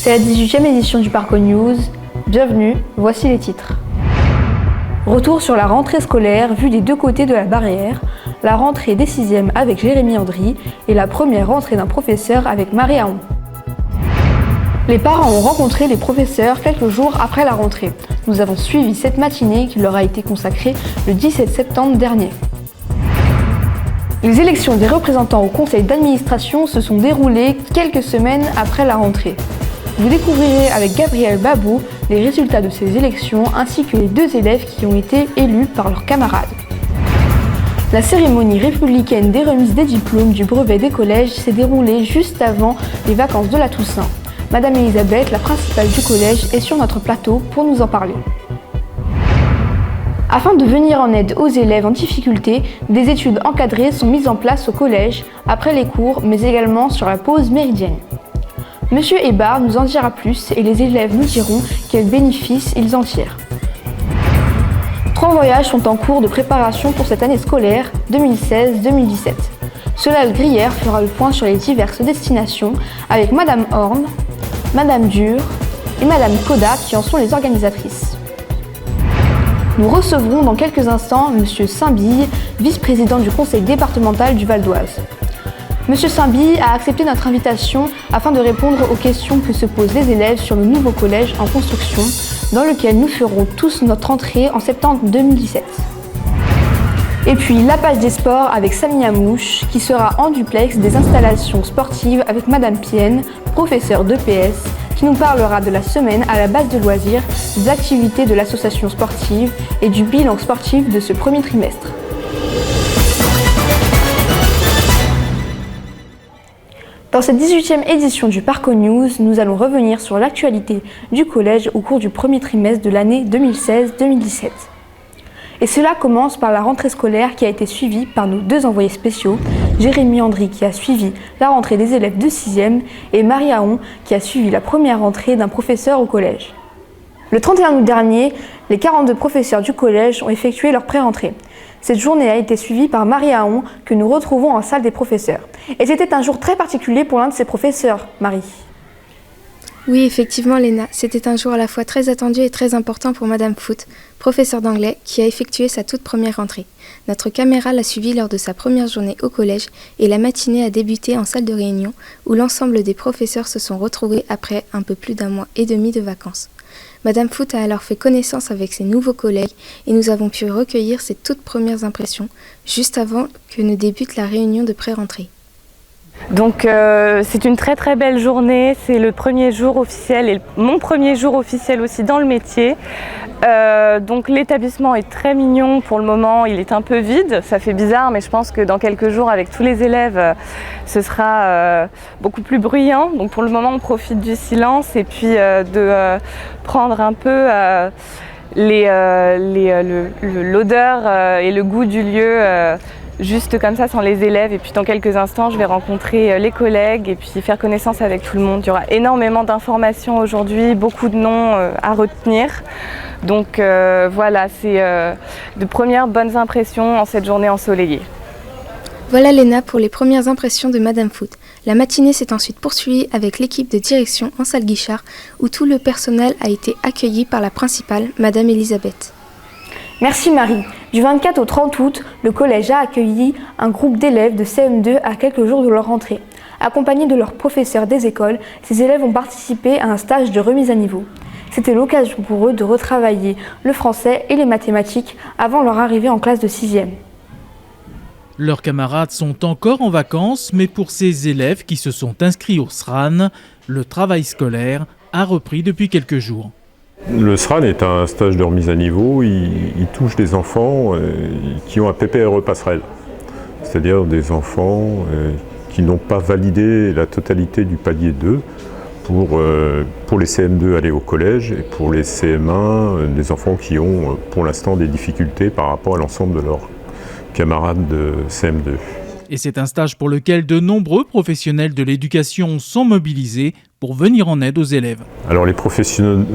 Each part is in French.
C'est la 18e édition du Parco News. Bienvenue, voici les titres. Retour sur la rentrée scolaire vue des deux côtés de la barrière, la rentrée des 6e avec Jérémy Andry et la première rentrée d'un professeur avec Marie Aon. Les parents ont rencontré les professeurs quelques jours après la rentrée. Nous avons suivi cette matinée qui leur a été consacrée le 17 septembre dernier. Les élections des représentants au conseil d'administration se sont déroulées quelques semaines après la rentrée. Vous découvrirez avec Gabriel Babou les résultats de ces élections ainsi que les deux élèves qui ont été élus par leurs camarades. La cérémonie républicaine des remises des diplômes du brevet des collèges s'est déroulée juste avant les vacances de la Toussaint. Madame Elisabeth, la principale du collège, est sur notre plateau pour nous en parler. Afin de venir en aide aux élèves en difficulté, des études encadrées sont mises en place au collège après les cours, mais également sur la pause méridienne. Monsieur Hébard nous en dira plus et les élèves nous diront quels bénéfices ils en tirent. 3 voyages sont en cours de préparation pour cette année scolaire 2016-2017. Solal Grière fera le point sur les diverses destinations avec Madame Horn, Madame Dur et Madame Koda qui en sont les organisatrices. Nous recevrons dans quelques instants Monsieur Saint-Bille, vice-président du conseil départemental du Val d'Oise. Monsieur Saint-Bille a accepté notre invitation afin de répondre aux questions que se posent les élèves sur le nouveau collège en construction, dans lequel nous ferons tous notre entrée en septembre 2017. Et puis la page des sports avec Samia Mouche, qui sera en duplex des installations sportives avec Madame Pienne, professeure d'EPS, qui nous parlera de la semaine à la base de loisirs, des activités de l'association sportive et du bilan sportif de ce premier trimestre. Dans cette 18e édition du Parco News, nous allons revenir sur l'actualité du collège au cours du premier trimestre de l'année 2016-2017. Et cela commence par la rentrée scolaire qui a été suivie par nos 2 envoyés spéciaux, Jérémy Andry qui a suivi la rentrée des élèves de 6e et Marie Aon qui a suivi la première rentrée d'un professeur au collège. Le 31 août dernier, les 42 professeurs du collège ont effectué leur pré-rentrée. Cette journée a été suivie par Marie Aon que nous retrouvons en salle des professeurs. Et c'était un jour très particulier pour l'un de ses professeurs, Marie. Oui, effectivement, Léna, c'était un jour à la fois très attendu et très important pour Madame Foot, professeure d'anglais, qui a effectué sa toute première rentrée. Notre caméra l'a suivie lors de sa première journée au collège et la matinée a débuté en salle de réunion où l'ensemble des professeurs se sont retrouvés après un peu plus d'1 mois et demi de vacances. Madame Foot a alors fait connaissance avec ses nouveaux collègues et nous avons pu recueillir ses toutes premières impressions juste avant que ne débute la réunion de pré-rentrée. Donc c'est une très très belle journée, c'est le premier jour officiel et mon premier jour officiel aussi dans le métier. Donc l'établissement est très mignon pour le moment, il est un peu vide, ça fait bizarre mais je pense que dans quelques jours avec tous les élèves ce sera beaucoup plus bruyant. Donc pour le moment on profite du silence et puis de prendre un peu l'odeur et le goût du lieu juste comme ça sans les élèves et puis dans quelques instants je vais rencontrer les collègues et puis faire connaissance avec tout le monde. Il y aura énormément d'informations aujourd'hui, beaucoup de noms à retenir. Donc voilà, c'est de premières bonnes impressions en cette journée ensoleillée. Voilà Léna pour les premières impressions de Madame Foot. La matinée s'est ensuite poursuivie avec l'équipe de direction en salle Guichard où tout le personnel a été accueilli par la principale, Madame Elisabeth. Merci Marie. Du 24 au 30 août, le collège a accueilli un groupe d'élèves de CM2 à quelques jours de leur rentrée. Accompagnés de leurs professeurs des écoles, ces élèves ont participé à un stage de remise à niveau. C'était l'occasion pour eux de retravailler le français et les mathématiques avant leur arrivée en classe de 6e. Leurs camarades sont encore en vacances, mais pour ces élèves qui se sont inscrits au SRAN, le travail scolaire a repris depuis quelques jours. Le SRAN est un stage de remise à niveau, il touche des enfants qui ont un PPRE passerelle, c'est-à-dire des enfants qui n'ont pas validé la totalité du palier 2 pour les CM2 aller au collège et pour les CM1, des enfants qui ont pour l'instant des difficultés par rapport à l'ensemble de leurs camarades de CM2. Et c'est un stage pour lequel de nombreux professionnels de l'éducation sont mobilisés pour venir en aide aux élèves. Alors les professionnels,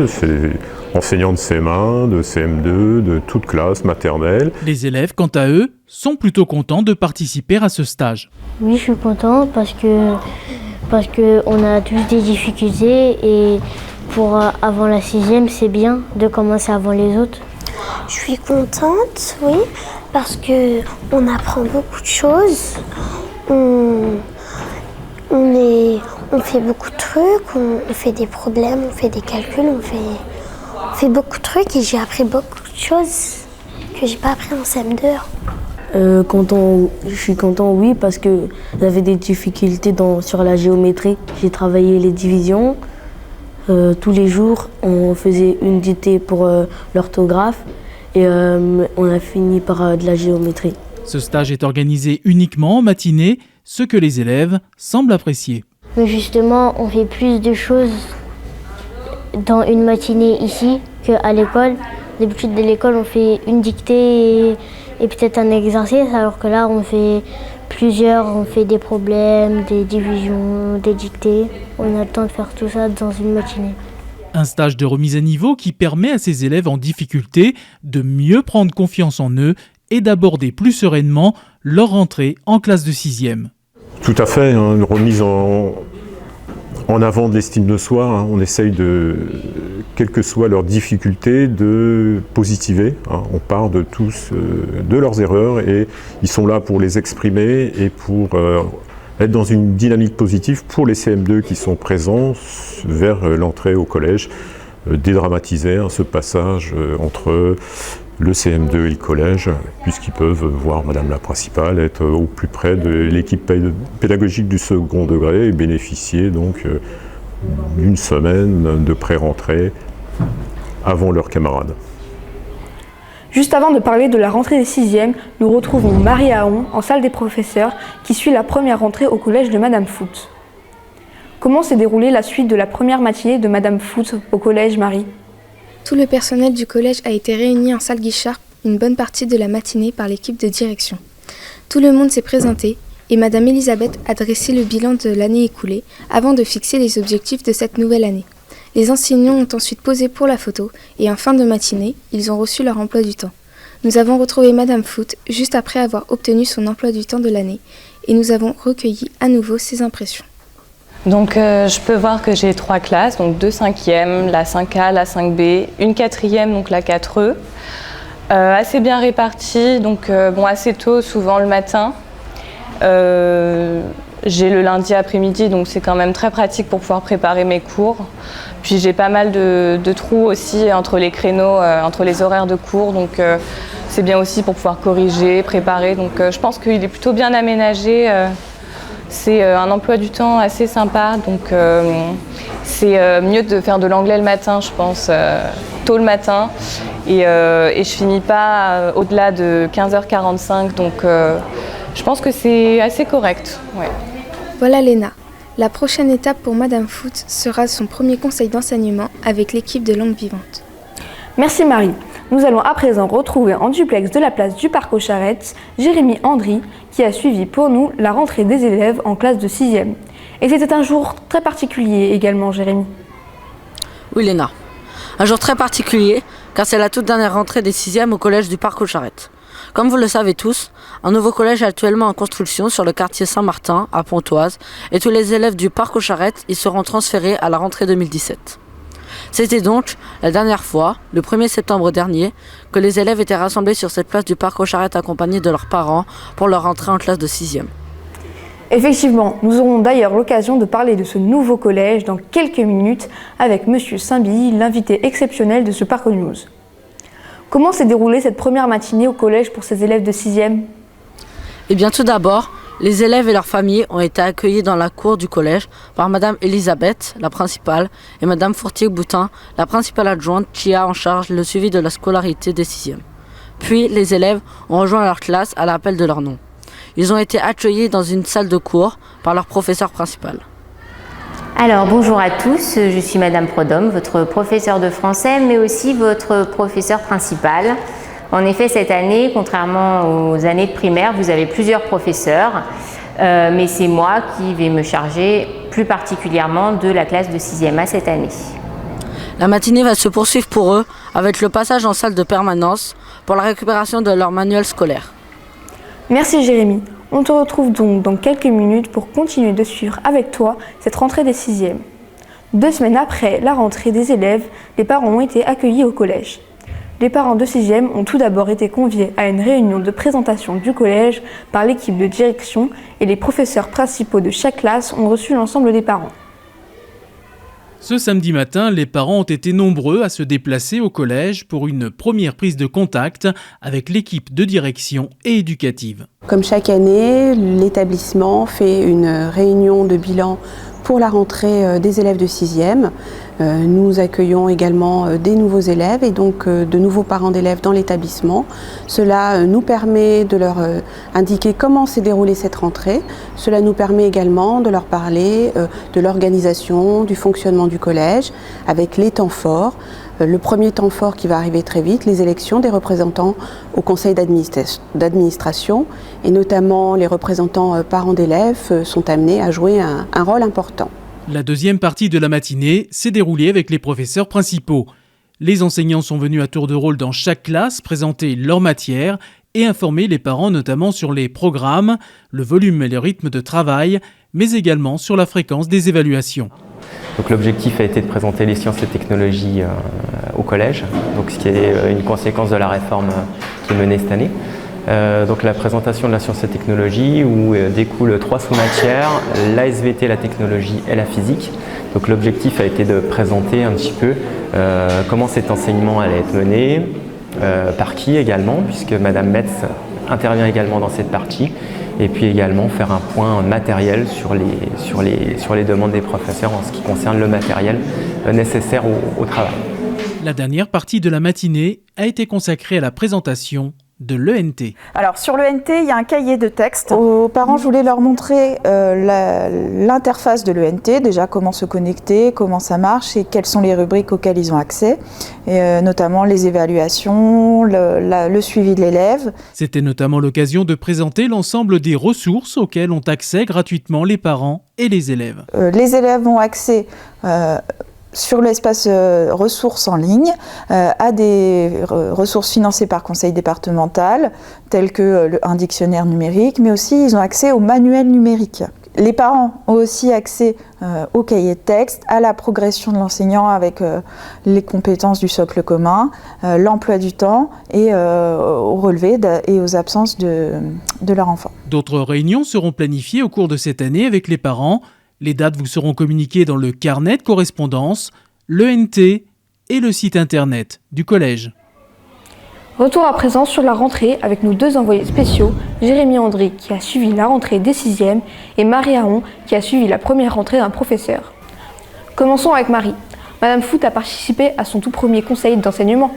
c'est enseignants de CM1, de CM2, de toute classe maternelle. Les élèves, quant à eux, sont plutôt contents de participer à ce stage. Oui, je suis content parce que parce qu'on a tous des difficultés et pour avant la 6e, c'est bien de commencer avant les autres. Je suis contente, oui, parce qu'on apprend beaucoup de choses. On fait beaucoup de trucs, on fait des problèmes, on fait des calculs, on fait beaucoup de trucs et j'ai appris beaucoup de choses que j'ai pas appris en CM2. Je suis content, oui, parce que j'avais des difficultés sur la géométrie. J'ai travaillé les divisions. Tous les jours, on faisait une dictée pour l'orthographe et on a fini par de la géométrie. Ce stage est organisé uniquement en matinée, ce que les élèves semblent apprécier. Mais justement, on fait plus de choses dans une matinée ici qu'à l'école. D'habitude, de l'école, on fait une dictée et peut-être un exercice, alors que là, on fait plusieurs, on fait des problèmes, des divisions, des dictées. On a le temps de faire tout ça dans une matinée. Un stage de remise à niveau qui permet à ces élèves en difficulté de mieux prendre confiance en eux et d'aborder plus sereinement leur entrée en classe de 6e. Tout à fait, hein, une remise en avant de l'estime de soi. Hein. On essaye de, quelles que soient leurs difficultés, de positiver. Hein. On part de tous de leurs erreurs et ils sont là pour les exprimer et pour être dans une dynamique positive pour les CM2 qui sont présents vers l'entrée au collège, dédramatiser ce passage entre le CM2 et le collège, puisqu'ils peuvent voir Madame la principale, être au plus près de l'équipe pédagogique du second degré et bénéficier donc d'une semaine de pré-rentrée avant leurs camarades. Juste avant de parler de la rentrée des 6e, nous retrouvons Marie Aon en salle des professeurs qui suit la première rentrée au collège de Madame Foot. Comment s'est déroulée la suite de la première matinée de Madame Foot au collège, Marie ? Tout le personnel du collège a été réuni en salle Guichard une bonne partie de la matinée par l'équipe de direction. Tout le monde s'est présenté et Madame Elisabeth a dressé le bilan de l'année écoulée avant de fixer les objectifs de cette nouvelle année. Les enseignants ont ensuite posé pour la photo et en fin de matinée, ils ont reçu leur emploi du temps. Nous avons retrouvé Madame Foot juste après avoir obtenu son emploi du temps de l'année et nous avons recueilli à nouveau ses impressions. Donc je peux voir que j'ai 3 classes, donc 2 5e, la 5A, la 5B, une 4e, donc la 4E. Assez bien réparties, donc assez tôt, souvent le matin. J'ai le lundi après-midi, donc c'est quand même très pratique pour pouvoir préparer mes cours. Puis j'ai pas mal de trous aussi entre les créneaux, entre les horaires de cours, donc c'est bien aussi pour pouvoir corriger, préparer. Donc je pense qu'il est plutôt bien aménagé. C'est un emploi du temps assez sympa, donc c'est mieux de faire de l'anglais le matin, je pense, tôt le matin. Et je finis pas au-delà de 15h45, donc je pense que c'est assez correct. Ouais. Voilà Léna. La prochaine étape pour Madame Foot sera son premier conseil d'enseignement avec l'équipe de langue vivante. Merci Marie. Nous allons à présent retrouver en duplex de la place du Parc aux Charrettes, Jérémy Andry, qui a suivi pour nous la rentrée des élèves en classe de 6e. Et c'était un jour très particulier également, Jérémy. Oui Léna, un jour très particulier, car c'est la toute dernière rentrée des 6e au collège du Parc aux Charrettes. Comme vous le savez tous, un nouveau collège est actuellement en construction sur le quartier Saint-Martin, à Pontoise, et tous les élèves du Parc aux Charrettes y seront transférés à la rentrée 2017. C'était donc la dernière fois, le 1er septembre dernier, que les élèves étaient rassemblés sur cette place du Parc aux Charrettes accompagnés de leurs parents pour leur entrée en classe de 6e. Effectivement, nous aurons d'ailleurs l'occasion de parler de ce nouveau collège dans quelques minutes avec Monsieur Saint-Billy, l'invité exceptionnel de ce Parc News. Comment s'est déroulée cette première matinée au collège pour ces élèves de 6e ? Eh bien tout d'abord, les élèves et leurs familles ont été accueillis dans la cour du collège par Madame Elisabeth, la principale, et Madame Fourtier-Boutin, la principale adjointe qui a en charge le suivi de la scolarité des 6e. Puis les élèves ont rejoint leur classe à l'appel de leur nom. Ils ont été accueillis dans une salle de cours par leur professeur principal. Alors bonjour à tous, je suis Madame Prodhomme, votre professeure de français, mais aussi votre professeur principal. En effet, cette année, contrairement aux années de primaire, vous avez plusieurs professeurs, mais c'est moi qui vais me charger plus particulièrement de la classe de 6e A cette année. La matinée va se poursuivre pour eux avec le passage en salle de permanence pour la récupération de leur manuel scolaire. Merci Jérémy. On te retrouve donc dans quelques minutes pour continuer de suivre avec toi cette rentrée des 6e. 2 semaines après la rentrée des élèves, les parents ont été accueillis au collège. Les parents de 6e ont tout d'abord été conviés à une réunion de présentation du collège par l'équipe de direction et les professeurs principaux de chaque classe ont reçu l'ensemble des parents. Ce samedi matin, les parents ont été nombreux à se déplacer au collège pour une première prise de contact avec l'équipe de direction et éducative. Comme chaque année, l'établissement fait une réunion de bilan pour la rentrée des élèves de 6e. Nous accueillons également des nouveaux élèves et donc de nouveaux parents d'élèves dans l'établissement. Cela nous permet de leur indiquer comment s'est déroulée cette rentrée. Cela nous permet également de leur parler de l'organisation, du fonctionnement du collège, avec les temps forts. Le premier temps fort qui va arriver très vite, les élections des représentants au conseil d'administration et notamment les représentants parents d'élèves sont amenés à jouer un rôle important. La deuxième partie de la matinée s'est déroulée avec les professeurs principaux. Les enseignants sont venus à tour de rôle dans chaque classe présenter leur matière et informer les parents notamment sur les programmes, le volume et le rythme de travail, mais également sur la fréquence des évaluations. Donc l'objectif a été de présenter les sciences et technologies au collège, donc ce qui est une conséquence de la réforme qui est menée cette année. Donc la présentation de la science et technologie où découlent 3 sous-matières, la SVT, la technologie et la physique. Donc l'objectif a été de présenter un petit peu comment cet enseignement allait être mené, par qui également, puisque Madame Metz intervient également dans cette partie. Et puis également faire un point matériel sur les demandes des professeurs en ce qui concerne le matériel nécessaire au travail. La dernière partie de la matinée a été consacrée à la présentation de l'ENT. Alors sur l'ENT, il y a un cahier de texte. Aux parents, je voulais leur montrer l'interface de l'ENT, déjà comment se connecter, comment ça marche et quelles sont les rubriques auxquelles ils ont accès, et notamment les évaluations, le suivi de l'élève. C'était notamment l'occasion de présenter l'ensemble des ressources auxquelles ont accès gratuitement les parents et les élèves. Les élèves ont accès sur l'espace ressources en ligne, à des ressources financées par conseil départemental, telles que un dictionnaire numérique, mais aussi ils ont accès au manuel numérique. Les parents ont aussi accès au cahier de texte, à la progression de l'enseignant avec les compétences du socle commun, l'emploi du temps et au relevé et aux absences de leur enfant. D'autres réunions seront planifiées au cours de cette année avec les parents. Les dates vous seront communiquées dans le carnet de correspondance, l'ENT et le site internet du collège. Retour à présent sur la rentrée avec nos 2 envoyés spéciaux, Jérémy Andry qui a suivi la rentrée des 6e et Marie Aron qui a suivi la première rentrée d'un professeur. Commençons avec Marie. Madame Foot a participé à son tout premier conseil d'enseignement.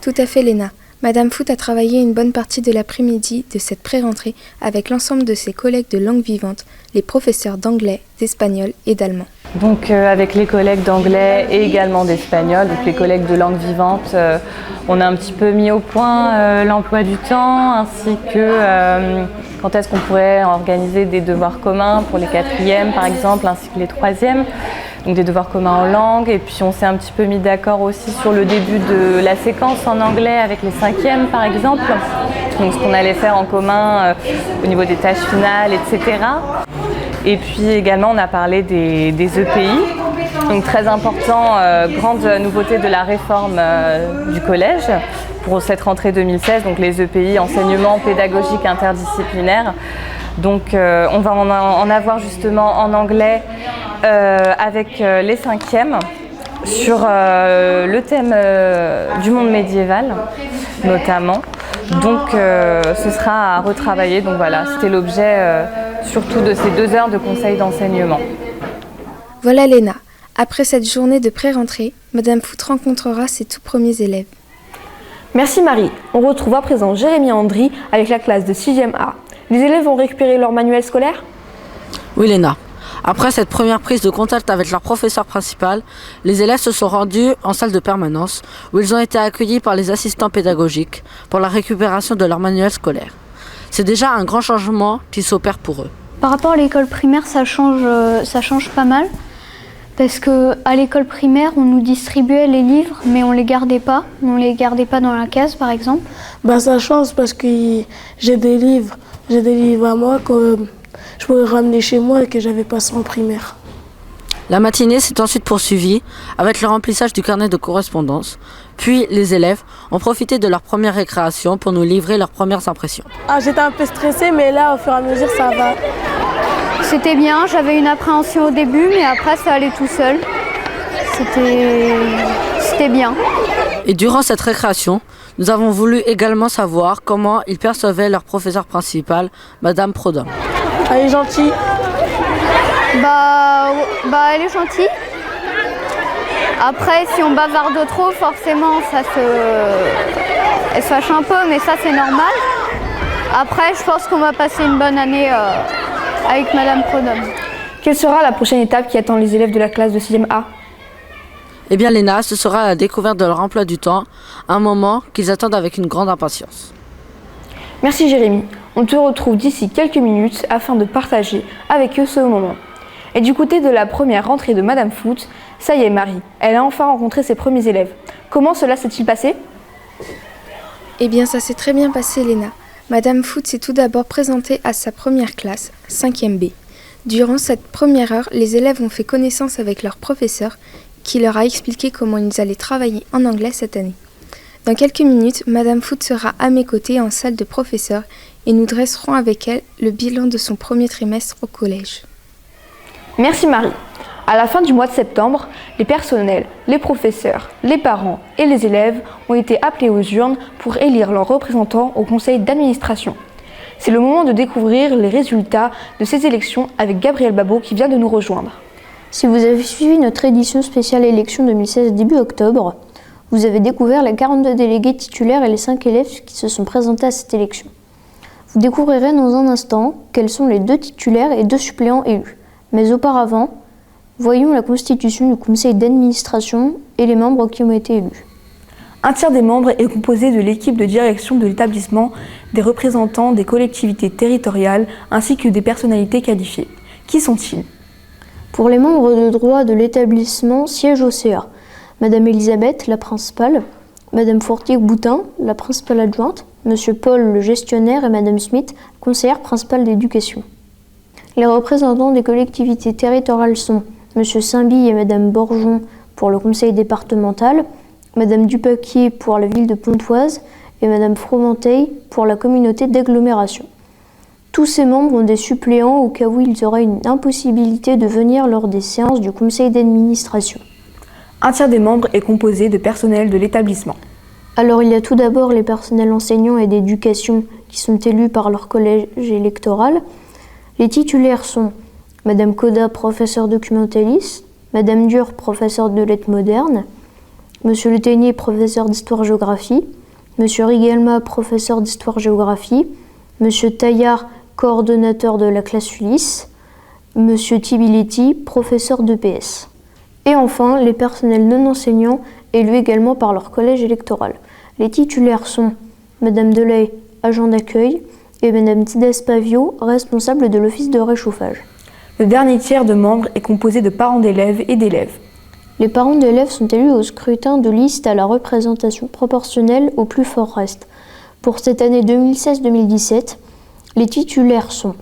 Tout à fait Léna. Madame Foot a travaillé une bonne partie de l'après-midi de cette pré-rentrée avec l'ensemble de ses collègues de langue vivante, les professeurs d'anglais, d'espagnol et d'allemand. Donc avec les collègues d'anglais et également d'espagnol, donc les collègues de langue vivante, on a un petit peu mis au point l'emploi du temps ainsi que quand est-ce qu'on pourrait organiser des devoirs communs pour les 4e par exemple ainsi que les 3e. Donc des devoirs communs en langue et puis on s'est un petit peu mis d'accord aussi sur le début de la séquence en anglais avec les 5e par exemple. Donc ce qu'on allait faire en commun au niveau des tâches finales, etc. Et puis également on a parlé des EPI, donc très important, grande nouveauté de la réforme du collège pour cette rentrée 2016, donc les EPI, enseignement pédagogique interdisciplinaire. Donc on va en avoir justement en anglais avec les 5e sur le thème du monde médiéval notamment. Donc ce sera à retravailler. Donc voilà, c'était l'objet surtout de ces 2 heures de conseil d'enseignement. Voilà Léna. Après cette journée de pré-rentrée, Madame Foot rencontrera ses tout premiers élèves. Merci Marie. On retrouve à présent Jérémy Andry avec la classe de 6e A. Les élèves ont récupéré leur manuel scolaire ? Oui Léna. Après cette première prise de contact avec leur professeur principal, les élèves se sont rendus en salle de permanence où ils ont été accueillis par les assistants pédagogiques pour la récupération de leur manuel scolaire. C'est déjà un grand changement qui s'opère pour eux. Par rapport à l'école primaire, ça change pas mal. Parce qu'à l'école primaire, on nous distribuait les livres, mais on les gardait pas. On les gardait pas dans la case, par exemple. Ça change parce que j'ai des livres j'ai des livres à moi que je pourrais ramener chez moi et que j'avais pas ça en primaire. La matinée s'est ensuite poursuivie avec le remplissage du carnet de correspondance. Puis les élèves ont profité de leur première récréation pour nous livrer leurs premières impressions. J'étais un peu stressée, mais là, au fur et à mesure, ça va. C'était bien, j'avais une appréhension au début, mais après ça allait tout seul. C'était bien. Et durant cette récréation, nous avons voulu également savoir comment ils percevaient leur professeure principale, Madame Prodhomme. Elle est gentille. Elle est gentille. Après, si on bavarde trop, forcément, elle se fâche un peu, mais ça, c'est normal. Après, je pense qu'on va passer une bonne année avec Madame Prodhomme. Quelle sera la prochaine étape qui attend les élèves de la classe de 6e A? Eh bien, Léna, ce sera la découverte de leur emploi du temps, un moment qu'ils attendent avec une grande impatience. Merci Jérémy. On te retrouve d'ici quelques minutes afin de partager avec eux ce moment. Et du côté de la première rentrée de Madame Foot, ça y est Marie, elle a enfin rencontré ses premiers élèves. Comment cela s'est-il passé? Eh bien, ça s'est très bien passé, Léna. Madame Foot s'est tout d'abord présentée à sa première classe, 5e B. Durant cette première heure, les élèves ont fait connaissance avec leur professeur qui leur a expliqué comment ils allaient travailler en anglais cette année. Dans quelques minutes, Madame Foot sera à mes côtés en salle de professeur et nous dresserons avec elle le bilan de son premier trimestre au collège. Merci Marie. À la fin du mois de septembre, les personnels, les professeurs, les parents et les élèves ont été appelés aux urnes pour élire leurs représentants au conseil d'administration. C'est le moment de découvrir les résultats de ces élections avec Gabriel Babot qui vient de nous rejoindre. Si vous avez suivi notre édition spéciale élection 2016 début octobre, vous avez découvert les 42 délégués titulaires et les 5 élèves qui se sont présentés à cette élection. Vous découvrirez dans un instant quels sont les 2 titulaires et 2 suppléants élus. Mais auparavant, voyons la constitution du conseil d'administration et les membres qui ont été élus. Un tiers des membres est composé de l'équipe de direction de l'établissement, des représentants des collectivités territoriales ainsi que des personnalités qualifiées. Qui sont-ils? Pour les membres de droit de l'établissement siège au CA, Madame Elisabeth, la principale, Madame Fortier-Boutin, la principale adjointe, Monsieur Paul, le gestionnaire, et Madame Smith, conseillère principale d'éducation. Les représentants des collectivités territoriales sont Monsieur Saint-Bille et Madame Borjon pour le conseil départemental, Madame Dupaquier pour la ville de Pontoise et Madame Fromenteil pour la communauté d'agglomération. Tous ces membres ont des suppléants au cas où ils auraient une impossibilité de venir lors des séances du conseil d'administration. Un tiers des membres est composé de personnel de l'établissement. Alors il y a tout d'abord les personnels enseignants et d'éducation qui sont élus par leur collège électoral. Les titulaires sont Madame Coda, professeur documentaliste, Madame Dur, professeur de lettres modernes, Monsieur Le Ténier, professeur d'histoire-géographie, Monsieur Rigelma, professeur d'histoire-géographie, Monsieur Taillard, coordonnateur de la classe Ulysse, Monsieur Tibiletti, professeur d'EPS. Et enfin, les personnels non enseignants élus également par leur collège électoral. Les titulaires sont Madame Delay, agent d'accueil, et Madame Tides Pavio, responsable de l'office de réchauffage. Le dernier tiers de membres est composé de parents d'élèves et d'élèves. Les parents d'élèves sont élus au scrutin de liste à la représentation proportionnelle au plus fort reste. Pour cette année 2016-2017, les titulaires sont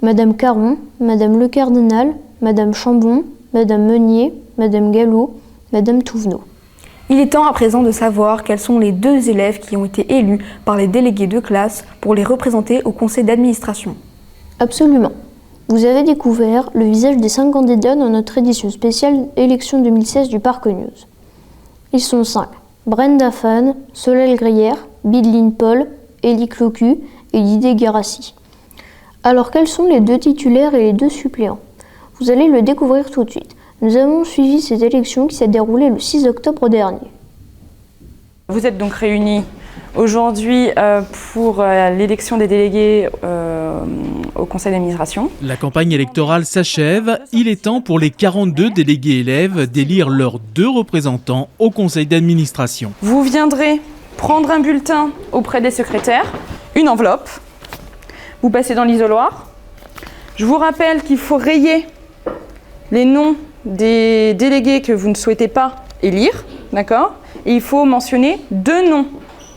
Madame Caron, Madame Le Cardinal, Madame Chambon, Madame Meunier, Madame Gallo, Madame Touvenot. Il est temps à présent de savoir quels sont les 2 élèves qui ont été élus par les délégués de classe pour les représenter au conseil d'administration. Absolument. Vous avez découvert le visage des 5 candidats dans notre édition spéciale élection 2016 du Parc News. Ils sont 5. Brenda Fan, Solèle Grière, Bidline Paul, Élie Clocu et Didier Guérassi. Alors quels sont les 2 titulaires et les 2 suppléants? Vous allez le découvrir tout de suite. Nous avons suivi cette élection qui s'est déroulée le 6 octobre dernier. Vous êtes donc réunis aujourd'hui pour l'élection des délégués au conseil d'administration. La campagne électorale s'achève. Il est temps pour les 42 délégués élèves d'élire leurs 2 représentants au conseil d'administration. Vous viendrez prendre un bulletin auprès des secrétaires, une enveloppe. Vous passez dans l'isoloir. Je vous rappelle qu'il faut rayer les noms des délégués que vous ne souhaitez pas élire, d'accord? Et il faut mentionner 2 noms.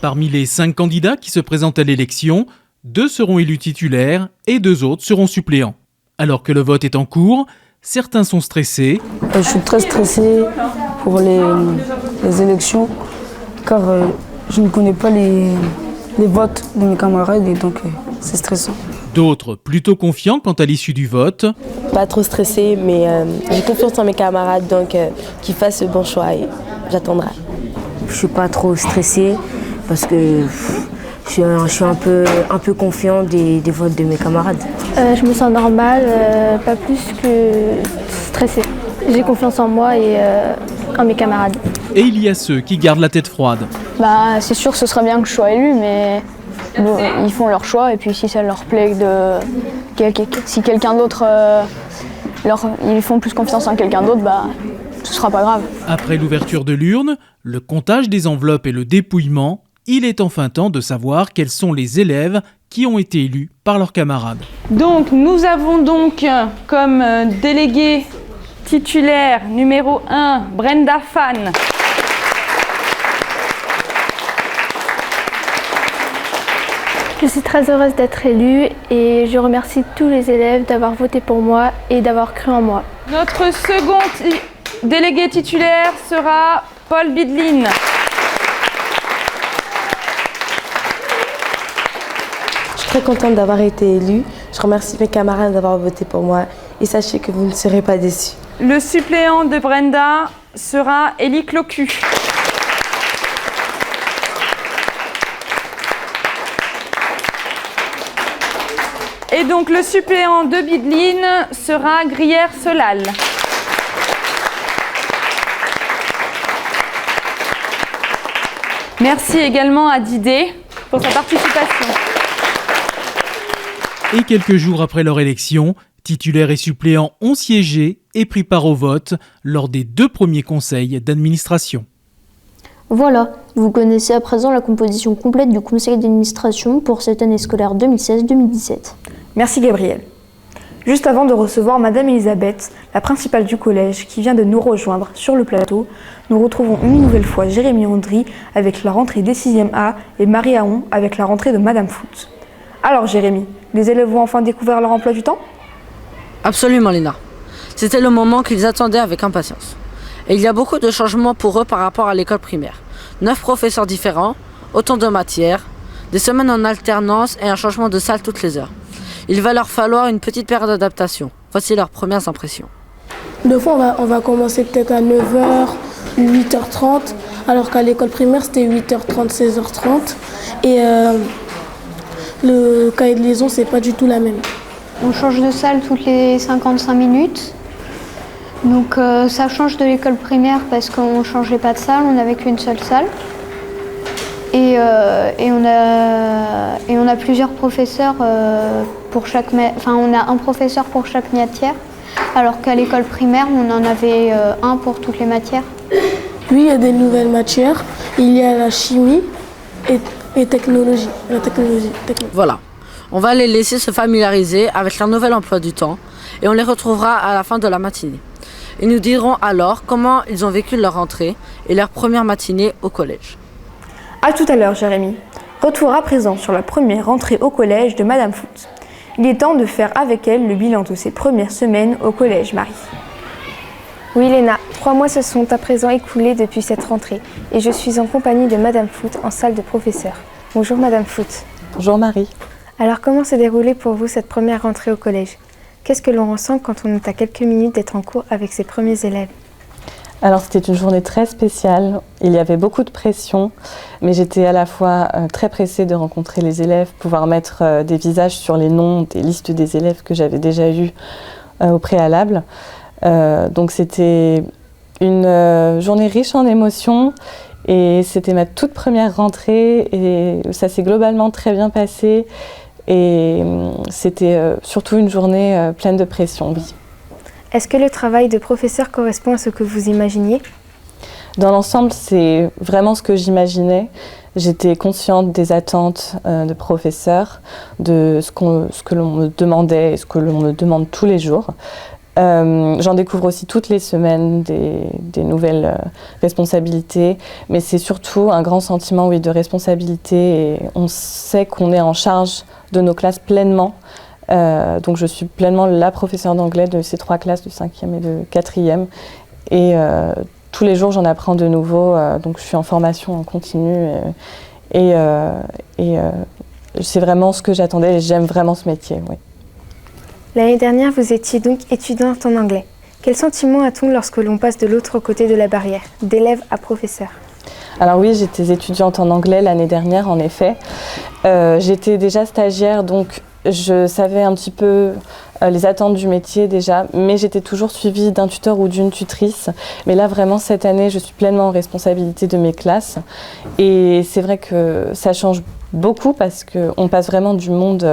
Parmi les 5 candidats qui se présentent à l'élection, 2 seront élus titulaires et 2 autres seront suppléants. Alors que le vote est en cours, certains sont stressés. Je suis très stressée pour les élections car je ne connais pas les votes de mes camarades et donc c'est stressant. D'autres plutôt confiants quant à l'issue du vote. Pas trop stressée, mais j'ai confiance en mes camarades, donc qu'ils fassent le bon choix et j'attendrai. Je suis pas trop stressée parce que je suis un peu confiant des votes de mes camarades. Je me sens normale, pas plus que stressée. J'ai confiance en moi et en mes camarades. Et il y a ceux qui gardent la tête froide. C'est sûr que ce serait bien que je sois élue, mais bon, ils font leur choix et puis si ça leur plaît si quelqu'un d'autre, ils font plus confiance en quelqu'un d'autre, ce sera pas grave. Après l'ouverture de l'urne, le comptage des enveloppes et le dépouillement, il est enfin temps de savoir quels sont les élèves qui ont été élus par leurs camarades. Donc nous avons donc comme délégué titulaire numéro 1 Brenda Fan. Je suis très heureuse d'être élue et je remercie tous les élèves d'avoir voté pour moi et d'avoir cru en moi. Notre second délégué titulaire sera Paul Bidline. Je suis très contente d'avoir été élue. Je remercie mes camarades d'avoir voté pour moi et sachez que vous ne serez pas déçus. Le suppléant de Brenda sera Élie Clocu. Et donc le suppléant de Bidline sera Grière Solal. Merci également à Didé pour sa participation. Et quelques jours après leur élection, titulaires et suppléants ont siégé et pris part au vote lors des 2 premiers conseils d'administration. Voilà, vous connaissez à présent la composition complète du conseil d'administration pour cette année scolaire 2016-2017. Merci Gabriel. Juste avant de recevoir Madame Elisabeth, la principale du collège, qui vient de nous rejoindre sur le plateau, nous retrouvons une nouvelle fois Jérémy Andry avec la rentrée des 6e A et Marie Aon avec la rentrée de Madame Foot. Alors Jérémy, les élèves ont enfin découvert leur emploi du temps ? Absolument Léna. C'était le moment qu'ils attendaient avec impatience. Et il y a beaucoup de changements pour eux par rapport à l'école primaire. 9 professeurs différents, autant de matières, des semaines en alternance et un changement de salle toutes les heures. Il va leur falloir une petite période d'adaptation. Voici leurs premières impressions. Deux fois, on va commencer peut-être à 9h, 8h30, alors qu'à l'école primaire, c'était 8h30, 16h30. Et le cahier de liaison, c'est pas du tout la même. On change de salle toutes les 55 minutes. Donc ça change de l'école primaire parce qu'on ne changeait pas de salle, on n'avait qu'une seule salle. Et on a plusieurs professeurs pour chaque on a un professeur pour chaque matière, alors qu'à l'école primaire, on en avait un pour toutes les matières. Oui, il y a des nouvelles matières. Il y a la chimie et technologie. La technologie. Voilà. On va les laisser se familiariser avec leur nouvel emploi du temps et on les retrouvera à la fin de la matinée. Ils nous diront alors comment ils ont vécu leur rentrée et leur première matinée au collège. A tout à l'heure, Jérémy. Retour à présent sur la première rentrée au collège de Madame Foot. Il est temps de faire avec elle le bilan de ses premières semaines au collège, Marie. Oui Léna, 3 mois se sont à présent écoulés depuis cette rentrée et je suis en compagnie de Madame Foot en salle de professeur. Bonjour Madame Foot. Bonjour Marie. Alors comment s'est déroulée pour vous cette première rentrée au collège ? Qu'est-ce que l'on ressent quand on est à quelques minutes d'être en cours avec ses premiers élèves ? Alors c'était une journée très spéciale, il y avait beaucoup de pression, mais j'étais à la fois très pressée de rencontrer les élèves, pouvoir mettre des visages sur les noms des listes des élèves que j'avais déjà eus au préalable. Donc c'était une journée riche en émotions et c'était ma toute première rentrée et ça s'est globalement très bien passé et c'était surtout une journée pleine de pression, oui. Est-ce que le travail de professeur correspond à ce que vous imaginiez ? Dans l'ensemble, c'est vraiment ce que j'imaginais. J'étais consciente des attentes de professeur, de ce que l'on me demandait et ce que l'on me demande tous les jours. J'en découvre aussi toutes les semaines des nouvelles responsabilités, mais c'est surtout un grand sentiment de responsabilité et on sait qu'on est en charge de nos classes pleinement. Donc je suis pleinement la professeure d'anglais de ces 3 classes de 5e et de 4e et tous les jours j'en apprends de nouveau, donc je suis en formation en continu et c'est vraiment ce que j'attendais et j'aime vraiment ce métier. Oui. L'année dernière, vous étiez donc étudiante en anglais. Quel sentiment a-t-on lorsque l'on passe de l'autre côté de la barrière, d'élève à professeur? Alors oui, j'étais étudiante en anglais l'année dernière, en effet. J'étais déjà stagiaire, donc je savais un petit peu les attentes du métier déjà, mais j'étais toujours suivie d'un tuteur ou d'une tutrice. Mais là, vraiment, cette année, je suis pleinement en responsabilité de mes classes. Et c'est vrai que ça change beaucoup parce qu'on passe vraiment du monde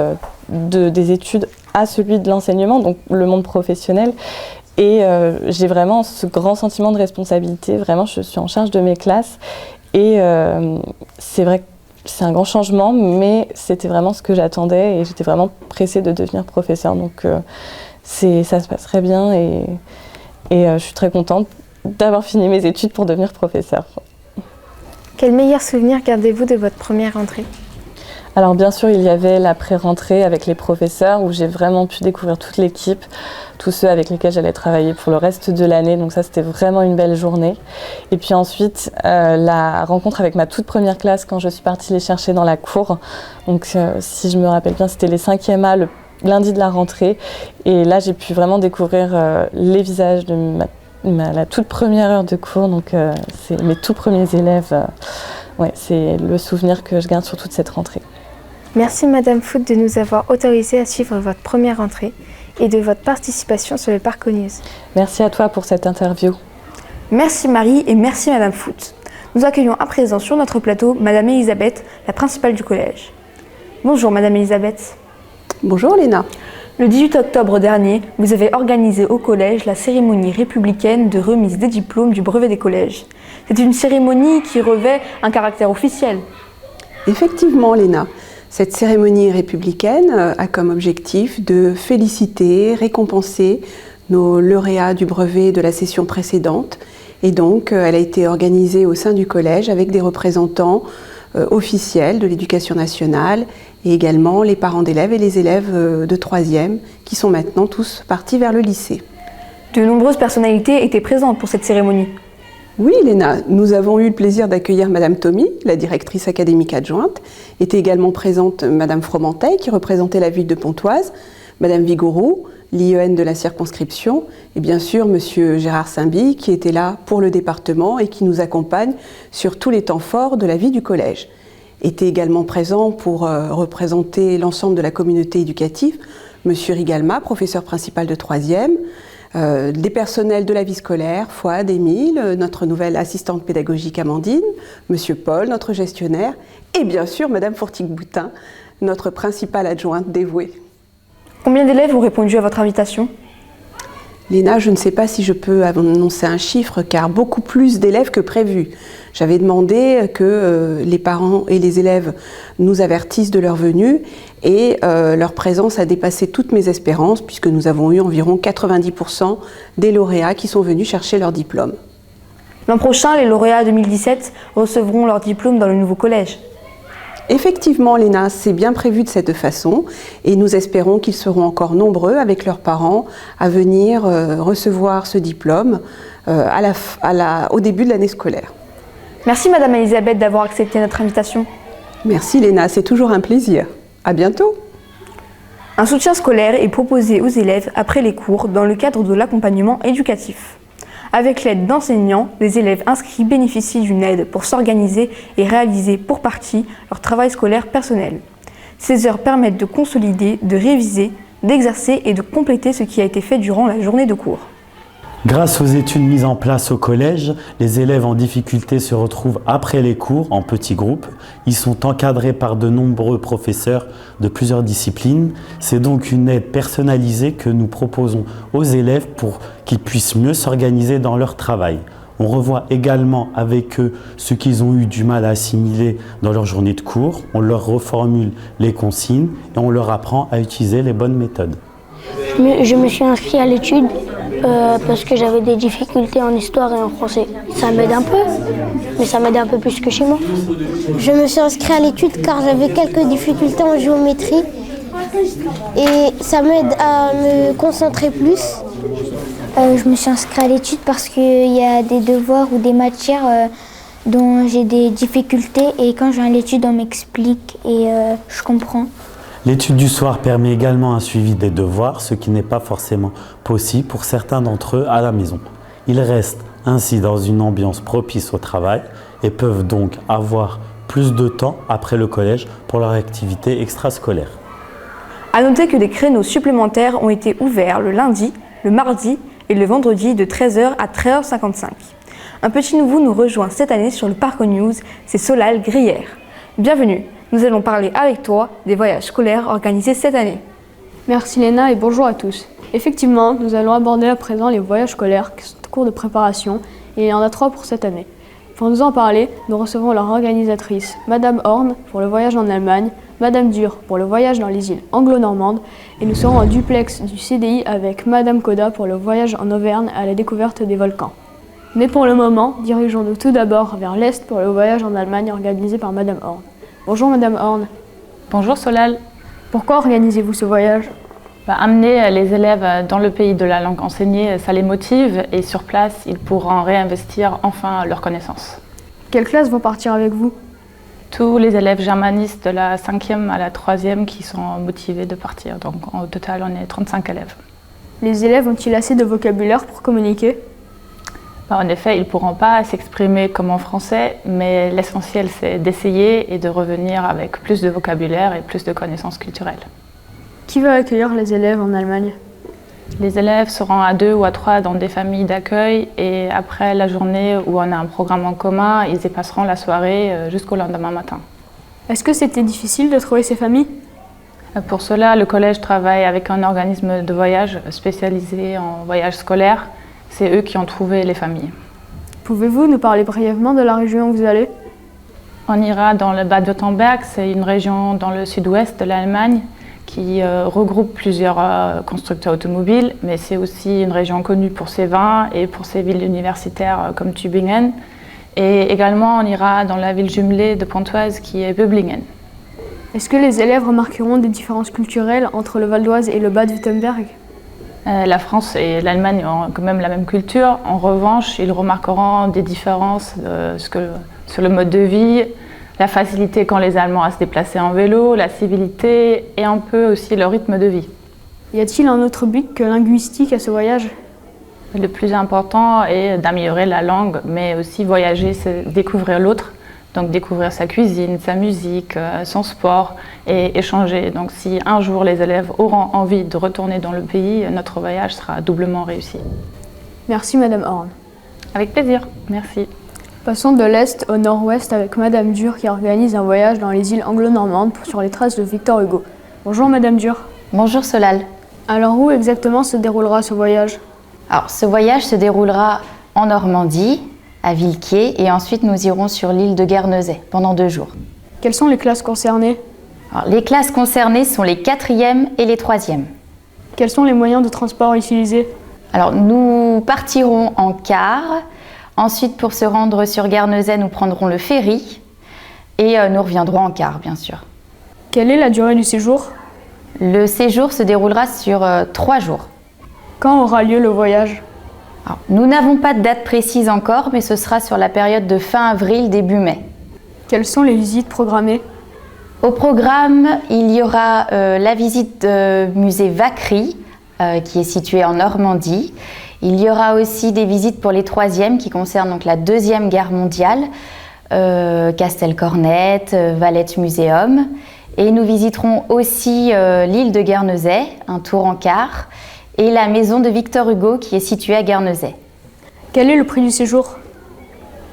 des études à celui de l'enseignement, donc le monde professionnel. Et j'ai vraiment ce grand sentiment de responsabilité. Vraiment, je suis en charge de mes classes. Et c'est vrai que c'est un grand changement, mais c'était vraiment ce que j'attendais et j'étais vraiment pressée de devenir professeure. Donc ça se passe très bien et je suis très contente d'avoir fini mes études pour devenir professeure. Quel meilleur souvenir gardez-vous de votre première rentrée? Alors bien sûr, il y avait la pré-rentrée avec les professeurs où j'ai vraiment pu découvrir toute l'équipe, tous ceux avec lesquels j'allais travailler pour le reste de l'année. Donc ça, c'était vraiment une belle journée. Et puis ensuite, la rencontre avec ma toute première classe quand je suis partie les chercher dans la cour. Donc si je me rappelle bien, c'était les 5e A, le lundi de la rentrée. Et là, j'ai pu vraiment découvrir les visages de la toute première heure de cours. Donc c'est mes tout premiers élèves. Ouais, c'est le souvenir que je garde sur toute cette rentrée. Merci Madame Foot de nous avoir autorisé à suivre votre première rentrée et de votre participation sur le Parcours News. Merci à toi pour cette interview. Merci Marie et merci Madame Foot. Nous accueillons à présent sur notre plateau Madame Elisabeth, la principale du collège. Bonjour Madame Elisabeth. Bonjour Léna. Le 18 octobre dernier, vous avez organisé au collège la cérémonie républicaine de remise des diplômes du brevet des collèges. C'est une cérémonie qui revêt un caractère officiel. Effectivement Léna. Cette cérémonie républicaine a comme objectif de féliciter, récompenser nos lauréats du brevet de la session précédente. Et donc, elle a été organisée au sein du collège avec des représentants officiels de l'éducation nationale et également les parents d'élèves et les élèves de 3e qui sont maintenant tous partis vers le lycée. De nombreuses personnalités étaient présentes pour cette cérémonie. Oui, Léna, nous avons eu le plaisir d'accueillir Madame Tommy, la directrice académique adjointe. Était également présente Madame Fromenteil, qui représentait la ville de Pontoise, Madame Vigouroux, l'IEN de la circonscription, et bien sûr Monsieur Gérard Saint-By, qui était là pour le département et qui nous accompagne sur tous les temps forts de la vie du collège. Était également présent pour représenter l'ensemble de la communauté éducative, Monsieur Rigalma, professeur principal de 3e, des personnels de la vie scolaire, Fouad, Émile, notre nouvelle assistante pédagogique Amandine, Monsieur Paul, notre gestionnaire, et bien sûr Madame Fourtig-Boutin, notre principale adjointe dévouée. Combien d'élèves ont répondu à votre invitation? Léna, je ne sais pas si je peux annoncer un chiffre, car beaucoup plus d'élèves que prévu. J'avais demandé que les parents et les élèves nous avertissent de leur venue et leur présence a dépassé toutes mes espérances puisque nous avons eu environ 90% des lauréats qui sont venus chercher leur diplôme. L'an prochain, les lauréats 2017 recevront leur diplôme dans le nouveau collège. Effectivement, Léna, c'est bien prévu de cette façon et nous espérons qu'ils seront encore nombreux avec leurs parents à venir recevoir ce diplôme au début de l'année scolaire. Merci Madame Elisabeth d'avoir accepté notre invitation. Merci Léna, c'est toujours un plaisir. À bientôt. Un soutien scolaire est proposé aux élèves après les cours dans le cadre de l'accompagnement éducatif. Avec l'aide d'enseignants, les élèves inscrits bénéficient d'une aide pour s'organiser et réaliser pour partie leur travail scolaire personnel. Ces heures permettent de consolider, de réviser, d'exercer et de compléter ce qui a été fait durant la journée de cours. Grâce aux études mises en place au collège, les élèves en difficulté se retrouvent après les cours en petits groupes. Ils sont encadrés par de nombreux professeurs de plusieurs disciplines. C'est donc une aide personnalisée que nous proposons aux élèves pour qu'ils puissent mieux s'organiser dans leur travail. On revoit également avec eux ce qu'ils ont eu du mal à assimiler dans leur journée de cours. On leur reformule les consignes et on leur apprend à utiliser les bonnes méthodes. Je me suis inscrit à l'étude Parce que j'avais des difficultés en histoire et en français. Ça m'aide un peu, mais ça m'aide un peu plus que chez moi. Je me suis inscrite à l'étude car j'avais quelques difficultés en géométrie et ça m'aide à me concentrer plus. Je me suis inscrite à l'étude parce qu'il y a des devoirs ou des matières dont j'ai des difficultés et quand je viens à l'étude on m'explique et je comprends. L'étude du soir permet également un suivi des devoirs, ce qui n'est pas forcément possible pour certains d'entre eux à la maison. Ils restent ainsi dans une ambiance propice au travail et peuvent donc avoir plus de temps après le collège pour leur activité extrascolaire. À noter que des créneaux supplémentaires ont été ouverts le lundi, le mardi et le vendredi de 13h à 13h55. Un petit nouveau nous rejoint cette année sur le Parco News, c'est Solal Grière. Bienvenue, nous allons parler avec toi des voyages scolaires organisés cette année. Merci Léna et bonjour à tous. Effectivement, nous allons aborder à présent les voyages scolaires qui sont en cours de préparation et il y en a 3 pour cette année. Pour nous en parler, nous recevons leur organisatrice, Madame Horn pour le voyage en Allemagne, Madame Dur pour le voyage dans les îles anglo-normandes et nous serons en duplex du CDI avec Madame Koda pour le voyage en Auvergne à la découverte des volcans. Mais pour le moment, dirigeons-nous tout d'abord vers l'Est pour le voyage en Allemagne organisé par Madame Horn. Bonjour Madame Horn. Bonjour Solal. Pourquoi organisez-vous ce voyage ? Amener les élèves dans le pays de la langue enseignée, ça les motive et sur place, ils pourront réinvestir enfin leurs connaissances. Quelles classes vont partir avec vous ? Tous les élèves germanistes de la 5e à la 3e qui sont motivés de partir. Donc au total, on est 35 élèves. Les élèves ont-ils assez de vocabulaire pour communiquer ? En effet, ils ne pourront pas s'exprimer comme en français, mais l'essentiel c'est d'essayer et de revenir avec plus de vocabulaire et plus de connaissances culturelles. Qui va accueillir les élèves en Allemagne ? Les élèves seront à 2 ou à 3 dans des familles d'accueil et après la journée où on a un programme en commun, ils y passeront la soirée jusqu'au lendemain matin. Est-ce que c'était difficile de trouver ces familles ? Pour cela, le collège travaille avec un organisme de voyage spécialisé en voyage scolaire. C'est eux qui ont trouvé les familles. Pouvez-vous nous parler brièvement de la région où vous allez ? On ira dans le Bade-Württemberg, c'est une région dans le sud-ouest de l'Allemagne qui regroupe plusieurs constructeurs automobiles, mais c'est aussi une région connue pour ses vins et pour ses villes universitaires comme Tübingen. Et également, on ira dans la ville jumelée de Pontoise qui est Böblingen. Est-ce que les élèves remarqueront des différences culturelles entre le Val d'Oise et le Bade-Württemberg ? La France et l'Allemagne ont quand même la même culture. En revanche, ils remarqueront des différences sur le mode de vie, la facilité qu'ont les Allemands à se déplacer en vélo, la civilité et un peu aussi le rythme de vie. Y a-t-il un autre but que linguistique à ce voyage ? Le plus important est d'améliorer la langue, mais aussi voyager, c'est découvrir l'autre. Donc découvrir sa cuisine, sa musique, son sport et échanger. Donc si un jour les élèves auront envie de retourner dans le pays, notre voyage sera doublement réussi. Merci Madame Horn. Avec plaisir, merci. Passons de l'Est au Nord-Ouest avec Madame Dur qui organise un voyage dans les îles anglo-normandes sur les traces de Victor Hugo. Bonjour Madame Dur. Bonjour Solal. Alors où exactement se déroulera ce voyage ? Alors ce voyage se déroulera en Normandie, à Villequier, et ensuite nous irons sur l'île de Guernesey pendant 2 jours. Quelles sont les classes concernées ? Alors, les classes concernées sont les 4e et les 3e. Quels sont les moyens de transport utilisés ? Alors nous partirons en car. Ensuite, pour se rendre sur Guernesey, nous prendrons le ferry et nous reviendrons en car, bien sûr. Quelle est la durée du séjour ? Le séjour se déroulera sur 3 jours. Quand aura lieu le voyage ? Alors, nous n'avons pas de date précise encore, mais ce sera sur la période de fin avril, début mai. Quelles sont les visites programmées ? Au programme, il y aura la visite du musée Vacquerie, qui est situé en Normandie. Il y aura aussi des visites pour les 3e qui concernent donc la 2e guerre mondiale, Castelcornet, Valette Museum. Et nous visiterons aussi l'île de Guernesey, un tour en car, et la maison de Victor Hugo qui est située à Guernesey. Quel est le prix du séjour ?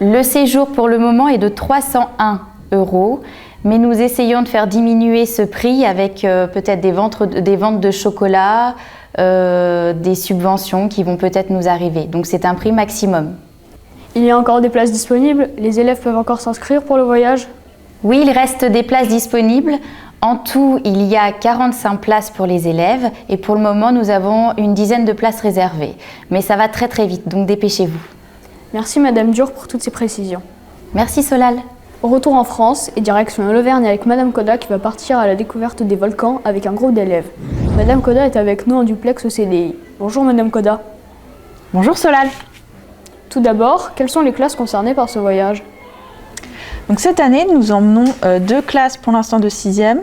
Le séjour pour le moment est de 301 €, mais nous essayons de faire diminuer ce prix avec peut-être des ventes de chocolat, des subventions qui vont peut-être nous arriver. Donc c'est un prix maximum. Il y a encore des places disponibles ? Les élèves peuvent encore s'inscrire pour le voyage ? Oui, il reste des places disponibles. En tout, il y a 45 places pour les élèves et pour le moment, nous avons une dizaine de places réservées. Mais ça va très très vite, donc dépêchez-vous. Merci Madame Dur pour toutes ces précisions. Merci Solal. Retour en France et direction l'Auvergne avec Madame Koda qui va partir à la découverte des volcans avec un groupe d'élèves. Madame Koda est avec nous en duplex au CDI. Bonjour Madame Koda. Bonjour Solal. Tout d'abord, quelles sont les classes concernées par ce voyage ? Donc cette année, nous emmenons 2 classes pour l'instant de 6e,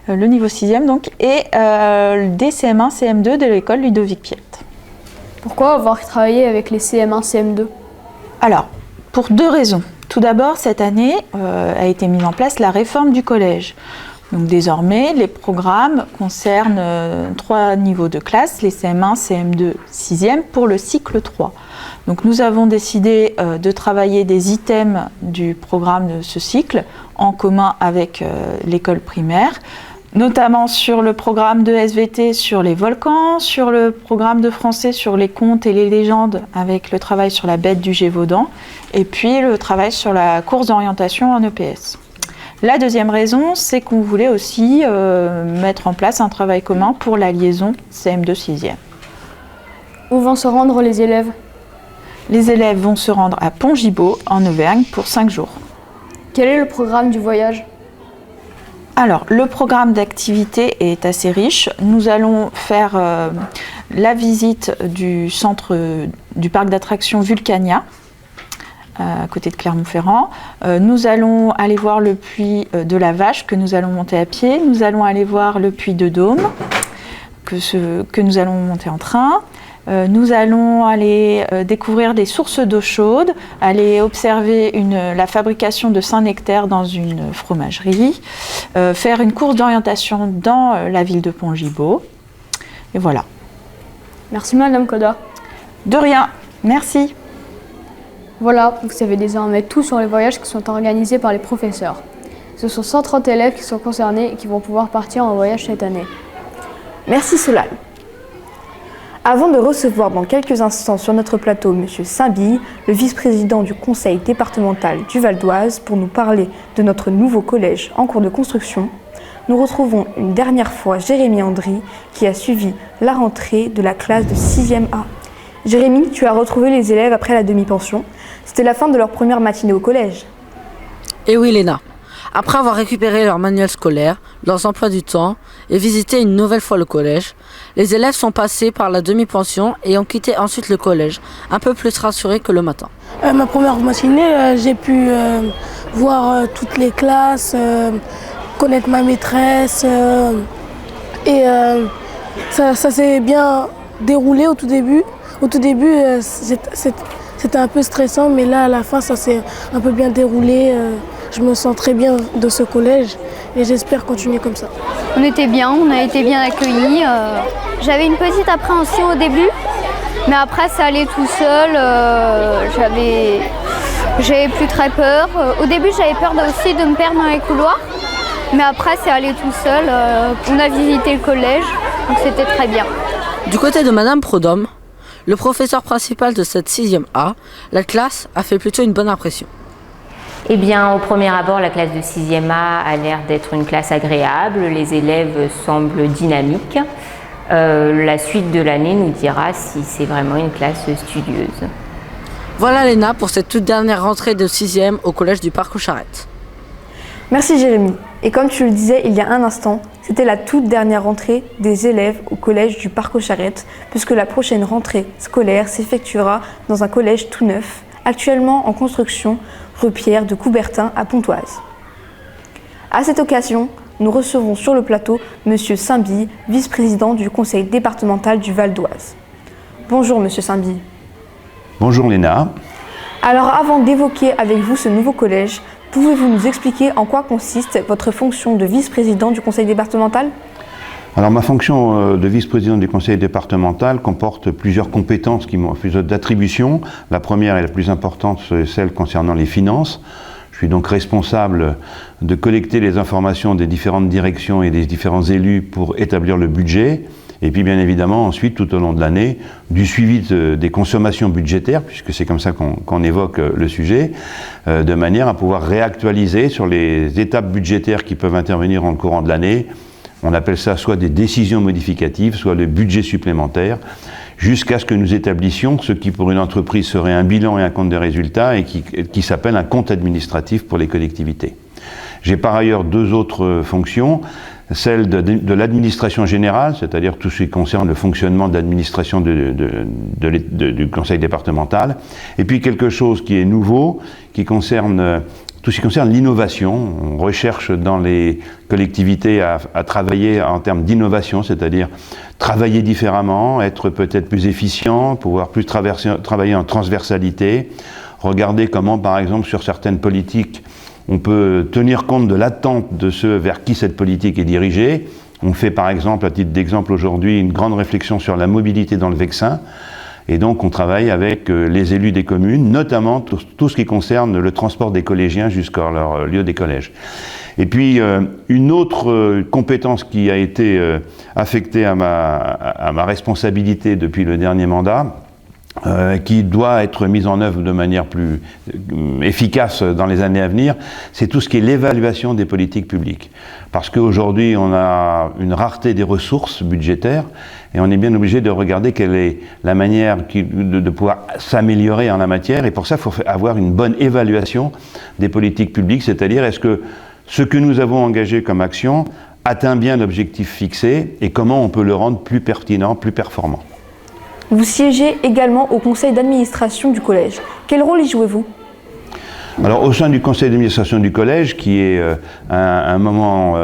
le niveau 6e donc, et des CM1, CM2 de l'école Ludovic Piette. Pourquoi avoir travaillé avec les CM1, CM2 ? Alors, pour 2 raisons. Tout d'abord, cette année a été mise en place la réforme du collège. Donc désormais, les programmes concernent 3 niveaux de classe, les CM1, CM2, 6e pour le cycle 3. Donc nous avons décidé de travailler des items du programme de ce cycle en commun avec l'école primaire, notamment sur le programme de SVT sur les volcans, sur le programme de français sur les contes et les légendes avec le travail sur la bête du Gévaudan et puis le travail sur la course d'orientation en EPS. La deuxième raison, c'est qu'on voulait aussi mettre en place un travail commun pour la liaison CM2-6e. Où vont se rendre les élèves ? Les élèves vont se rendre à Pont-Gibaud, en Auvergne, pour 5 jours. Quel est le programme du voyage ? Alors, le programme d'activité est assez riche. Nous allons faire la visite du centre du parc d'attractions Vulcania, à côté de Clermont-Ferrand. Nous allons aller voir le puits de la Vache, que nous allons monter à pied. Nous allons aller voir le puits de Dôme, que nous allons monter en train. Nous allons aller découvrir des sources d'eau chaude, aller observer la fabrication de Saint-Nectaire dans une fromagerie, faire une course d'orientation dans la ville de Pont-Gibaud. Et voilà. Merci Madame Koda. De rien, merci. Voilà, vous savez désormais tout sur les voyages qui sont organisés par les professeurs. Ce sont 130 élèves qui sont concernés et qui vont pouvoir partir en voyage cette année. Merci Solal. Avant de recevoir dans quelques instants sur notre plateau M. Saint-Bille, le vice-président du conseil départemental du Val d'Oise, pour nous parler de notre nouveau collège en cours de construction, nous retrouvons une dernière fois Jérémy Andry qui a suivi la rentrée de la classe de 6e A. Jérémy, tu as retrouvé les élèves après la demi-pension. C'était la fin de leur première matinée au collège. Et oui Léna, après avoir récupéré leur manuel scolaire, leurs emplois du temps et visité une nouvelle fois le collège, les élèves sont passés par la demi-pension et ont quitté ensuite le collège, un peu plus rassurés que le matin. Ma première matinée, j'ai pu voir toutes les classes, connaître ma maîtresse et ça s'est bien déroulé au tout début. Au tout début, c'était un peu stressant, mais là, à la fin, ça s'est un peu bien déroulé. Je me sens très bien de ce collège et j'espère continuer comme ça. On était bien, on a été bien accueillis. J'avais une petite appréhension au début, mais après ça allait tout seul. J'avais plus très peur. Au début j'avais peur aussi de me perdre dans les couloirs, mais après c'est allé tout seul. On a visité le collège, donc c'était très bien. Du côté de Madame Prodhomme, le professeur principal de cette 6e A, la classe a fait plutôt une bonne impression. Eh bien, au premier abord, la classe de 6e A a l'air d'être une classe agréable. Les élèves semblent dynamiques. La suite de l'année nous dira si c'est vraiment une classe studieuse. Voilà Léna pour cette toute dernière rentrée de 6e au collège du Parc aux Charrettes. Merci Jérémy. Et comme tu le disais il y a un instant, c'était la toute dernière rentrée des élèves au collège du Parc aux Charrettes, puisque la prochaine rentrée scolaire s'effectuera dans un collège tout neuf, actuellement en construction, rue Pierre de Coubertin à Pontoise. À cette occasion, nous recevons sur le plateau M. Saint-Bille, vice-président du conseil départemental du Val d'Oise. Bonjour M. Saint-Bille. Bonjour Léna. Alors avant d'évoquer avec vous ce nouveau collège, pouvez-vous nous expliquer en quoi consiste votre fonction de vice-président du conseil départemental ? Alors ma fonction de vice-président du conseil départemental comporte plusieurs compétences qui m'ont fait d'attribution. La première et la plus importante, c'est celle concernant les finances. Je suis donc responsable de collecter les informations des différentes directions et des différents élus pour établir le budget Et puis bien évidemment ensuite tout au long de l'année, du suivi des consommations budgétaires, puisque c'est comme ça qu'on évoque le sujet, de manière à pouvoir réactualiser sur les étapes budgétaires qui peuvent intervenir en courant de l'année. On appelle ça soit des décisions modificatives, soit le budget supplémentaire, jusqu'à ce que nous établissions ce qui pour une entreprise serait un bilan et un compte de résultats et qui s'appelle un compte administratif pour les collectivités. J'ai par ailleurs deux autres fonctions, celle de l'administration générale, c'est-à-dire tout ce qui concerne le fonctionnement de l'administration du conseil départemental, et puis quelque chose qui est nouveau, qui concerne tout ce qui concerne l'innovation. On recherche dans les collectivités à travailler en termes d'innovation, c'est-à-dire travailler différemment, être peut-être plus efficient, pouvoir plus travailler en transversalité, regarder comment par exemple sur certaines politiques on peut tenir compte de l'attente de ceux vers qui cette politique est dirigée. On fait par exemple, à titre d'exemple aujourd'hui, une grande réflexion sur la mobilité dans le Vexin. Et donc on travaille avec les élus des communes, notamment tout ce qui concerne le transport des collégiens jusqu'à leur lieu des collèges. Et puis une autre compétence qui a été affectée à ma responsabilité depuis le dernier mandat, qui doit être mise en œuvre de manière plus efficace dans les années à venir, c'est tout ce qui est l'évaluation des politiques publiques. Parce qu'aujourd'hui, on a une rareté des ressources budgétaires et on est bien obligé de regarder quelle est la manière de pouvoir s'améliorer en la matière. Et pour ça, il faut avoir une bonne évaluation des politiques publiques, c'est-à-dire est-ce que ce que nous avons engagé comme action atteint bien l'objectif fixé et comment on peut le rendre plus pertinent, plus performant. Vous siégez également au conseil d'administration du collège. Quel rôle y jouez-vous ? Alors au sein du conseil d'administration du collège, qui est un moment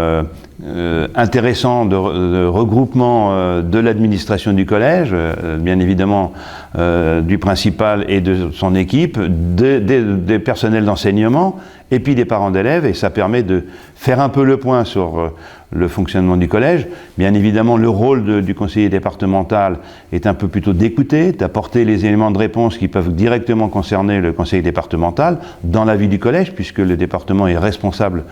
intéressant de regroupement de l'administration du collège, bien évidemment du principal et de son équipe, des personnels d'enseignement et puis des parents d'élèves, et ça permet de faire un peu le point sur le fonctionnement du collège. Bien évidemment, le rôle du conseiller départemental est un peu plutôt d'écouter, d'apporter les éléments de réponse qui peuvent directement concerner le conseiller départemental dans la vie du collège, puisque le département est responsable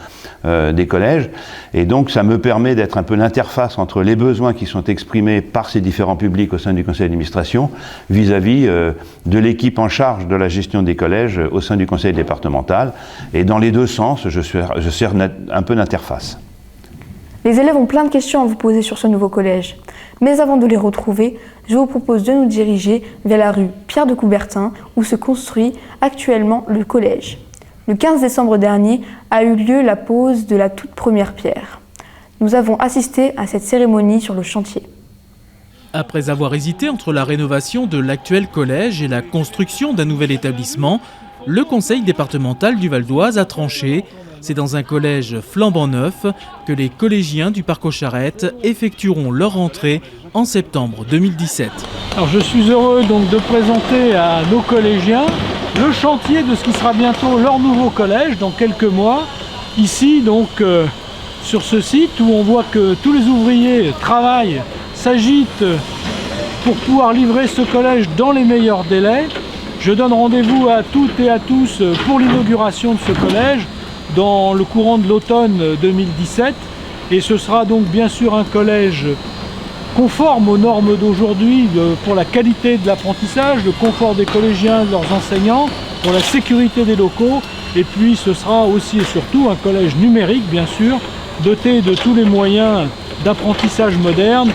des collèges. Et donc, ça me permet d'être un peu l'interface entre les besoins qui sont exprimés par ces différents publics au sein du conseil d'administration vis-à-vis de l'équipe en charge de la gestion des collèges au sein du conseil départemental. Et dans les deux sens, je sers un peu d'interface. Les élèves ont plein de questions à vous poser sur ce nouveau collège. Mais avant de les retrouver, je vous propose de nous diriger vers la rue Pierre de Coubertin où se construit actuellement le collège. Le 15 décembre dernier a eu lieu la pose de la toute première pierre. Nous avons assisté à cette cérémonie sur le chantier. Après avoir hésité entre la rénovation de l'actuel collège et la construction d'un nouvel établissement, le conseil départemental du Val d'Oise a tranché. C'est dans un collège flambant neuf que les collégiens du Parc aux Charrettes effectueront leur entrée en septembre 2017. Alors je suis heureux donc de présenter à nos collégiens le chantier de ce qui sera bientôt leur nouveau collège dans quelques mois. Ici donc sur ce site où on voit que tous les ouvriers travaillent, s'agitent pour pouvoir livrer ce collège dans les meilleurs délais. Je donne rendez-vous à toutes et à tous pour l'inauguration de ce collège dans le courant de l'automne 2017, et ce sera donc bien sûr un collège conforme aux normes d'aujourd'hui pour la qualité de l'apprentissage, le confort des collégiens, de leurs enseignants, pour la sécurité des locaux, et puis ce sera aussi et surtout un collège numérique bien sûr, doté de tous les moyens d'apprentissage moderne,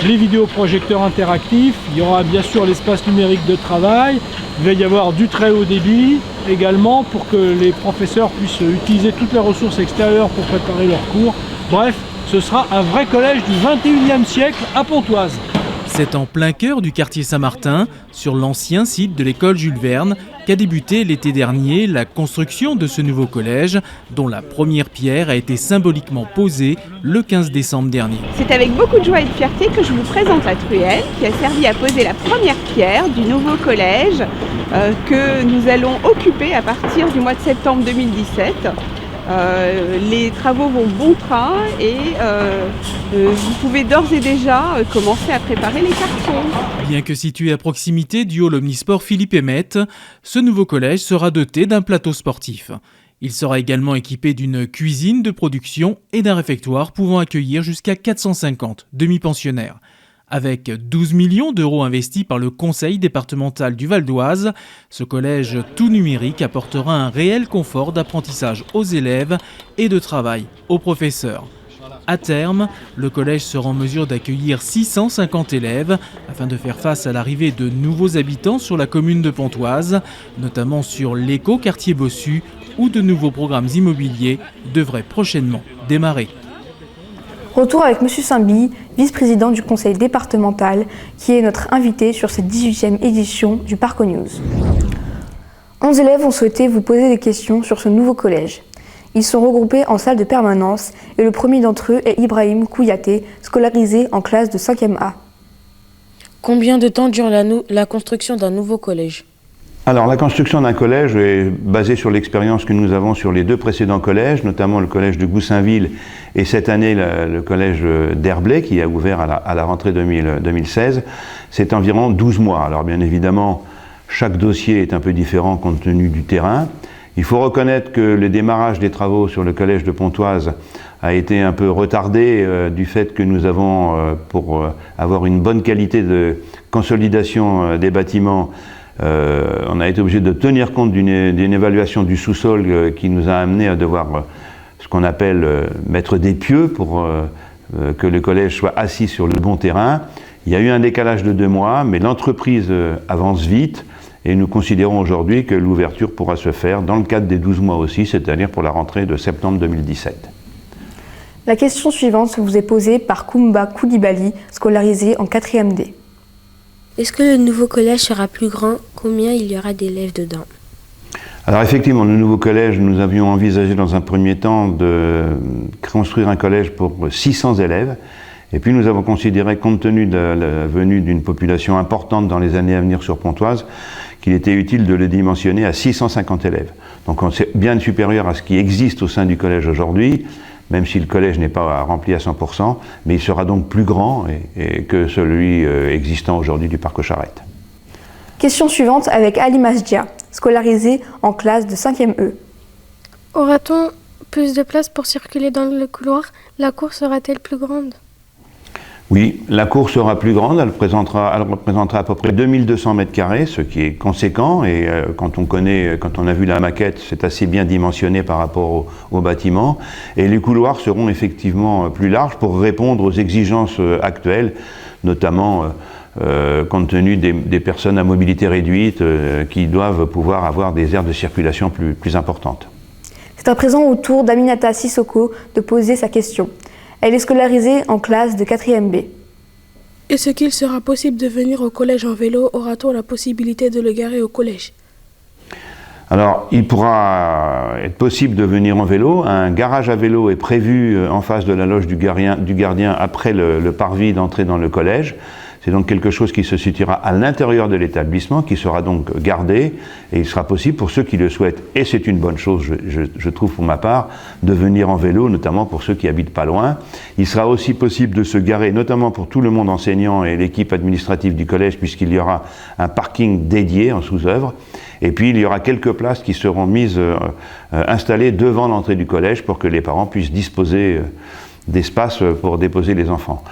les vidéoprojecteurs interactifs, il y aura bien sûr l'espace numérique de travail, il va y avoir du très haut débit également pour que les professeurs puissent utiliser toutes les ressources extérieures pour préparer leurs cours. Bref, ce sera un vrai collège du 21e siècle à Pontoise. C'est en plein cœur du quartier Saint-Martin, sur l'ancien site de l'école Jules Verne, qu'a débuté l'été dernier la construction de ce nouveau collège, dont la première pierre a été symboliquement posée le 15 décembre dernier. C'est avec beaucoup de joie et de fierté que je vous présente la truelle qui a servi à poser la première pierre du nouveau collège que nous allons occuper à partir du mois de septembre 2017. Les travaux vont bon train et vous pouvez d'ores et déjà commencer à préparer les cartons. Bien que situé à proximité du hall omnisport Philippe Emmett, ce nouveau collège sera doté d'un plateau sportif. Il sera également équipé d'une cuisine de production et d'un réfectoire pouvant accueillir jusqu'à 450 demi-pensionnaires. Avec 12 millions d'euros investis par le conseil départemental du Val d'Oise, ce collège tout numérique apportera un réel confort d'apprentissage aux élèves et de travail aux professeurs. À terme, le collège sera en mesure d'accueillir 650 élèves afin de faire face à l'arrivée de nouveaux habitants sur la commune de Pontoise, notamment sur l'éco-quartier Bossu, où de nouveaux programmes immobiliers devraient prochainement démarrer. Retour avec M. Saint-Bille, vice-président du conseil départemental, qui est notre invité sur cette 18e édition du Parco News. 11 élèves ont souhaité vous poser des questions sur ce nouveau collège. Ils sont regroupés en salle de permanence et le premier d'entre eux est Ibrahim Kouyaté, scolarisé en classe de 5e A. Combien de temps dure la construction d'un nouveau collège ? Alors la construction d'un collège est basée sur l'expérience que nous avons sur les 2 précédents collèges, notamment le collège de Goussainville et cette année le collège d'Herblay qui a ouvert à la rentrée 2016. C'est environ 12 mois. Alors bien évidemment, chaque dossier est un peu différent compte tenu du terrain. Il faut reconnaître que le démarrage des travaux sur le collège de Pontoise a été un peu retardé du fait que nous avons, pour avoir une bonne qualité de consolidation des bâtiments, on a été obligé de tenir compte d'une évaluation du sous-sol qui nous a amené à devoir ce qu'on appelle mettre des pieux pour que le collège soit assis sur le bon terrain. Il y a eu un décalage de 2 mois, mais l'entreprise avance vite. Et nous considérons aujourd'hui que l'ouverture pourra se faire dans le cadre des 12 mois aussi, c'est-à-dire pour la rentrée de septembre 2017. La question suivante vous est posée par Koumba Koulibaly, scolarisé en 4e D. Est-ce que le nouveau collège sera plus grand? Combien il y aura d'élèves dedans? Alors effectivement, le nouveau collège, nous avions envisagé dans un premier temps de construire un collège pour 600 élèves. Et puis nous avons considéré, compte tenu de la venue d'une population importante dans les années à venir sur Pontoise, qu'il était utile de le dimensionner à 650 élèves. Donc c'est bien supérieur à ce qui existe au sein du collège aujourd'hui, même si le collège n'est pas rempli à 100%, mais il sera donc plus grand que celui existant aujourd'hui du Parc aux Charrettes. Question suivante avec Ali Masdia, scolarisé en classe de 5e E. Aura-t-on plus de place pour circuler dans le couloir? La cour sera-t-elle plus grande? Oui, la cour sera plus grande, elle représentera à peu près 2200 mètres carrés, ce qui est conséquent, et quand on a vu la maquette, c'est assez bien dimensionné par rapport au bâtiment, et les couloirs seront effectivement plus larges pour répondre aux exigences actuelles, notamment compte tenu des personnes à mobilité réduite qui doivent pouvoir avoir des aires de circulation plus importantes. C'est à présent au tour d'Aminata Sissoko de poser sa question. Elle est scolarisée en classe de 4e B. Est-ce qu'il sera possible de venir au collège en vélo? Aura-t-on la possibilité de le garer au collège? Alors, il pourra être possible de venir en vélo. Un garage à vélo est prévu en face de la loge du gardien après le parvis d'entrée dans le collège. C'est donc quelque chose qui se situera à l'intérieur de l'établissement, qui sera donc gardé, et il sera possible pour ceux qui le souhaitent, et c'est une bonne chose, je trouve pour ma part, de venir en vélo, notamment pour ceux qui habitent pas loin. Il sera aussi possible de se garer, notamment pour tout le monde enseignant et l'équipe administrative du collège, puisqu'il y aura un parking dédié en sous-œuvre, et puis il y aura quelques places qui seront installées devant l'entrée du collège pour que les parents puissent disposer d'espace pour déposer les enfants.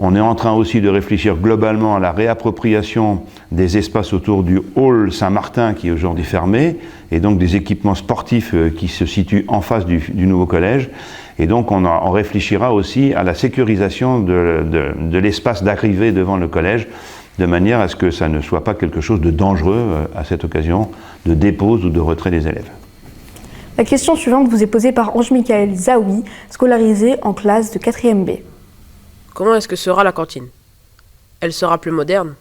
On est en train aussi de réfléchir globalement à la réappropriation des espaces autour du hall Saint-Martin qui est aujourd'hui fermé, et donc des équipements sportifs qui se situent en face du nouveau collège. Et donc on réfléchira aussi à la sécurisation de l'espace d'arrivée devant le collège, de manière à ce que ça ne soit pas quelque chose de dangereux à cette occasion de dépose ou de retrait des élèves. La question suivante vous est posée par Ange-Michael Zaoui, scolarisé en classe de 4e B. Comment est-ce que sera la cantine? Elle sera plus moderne?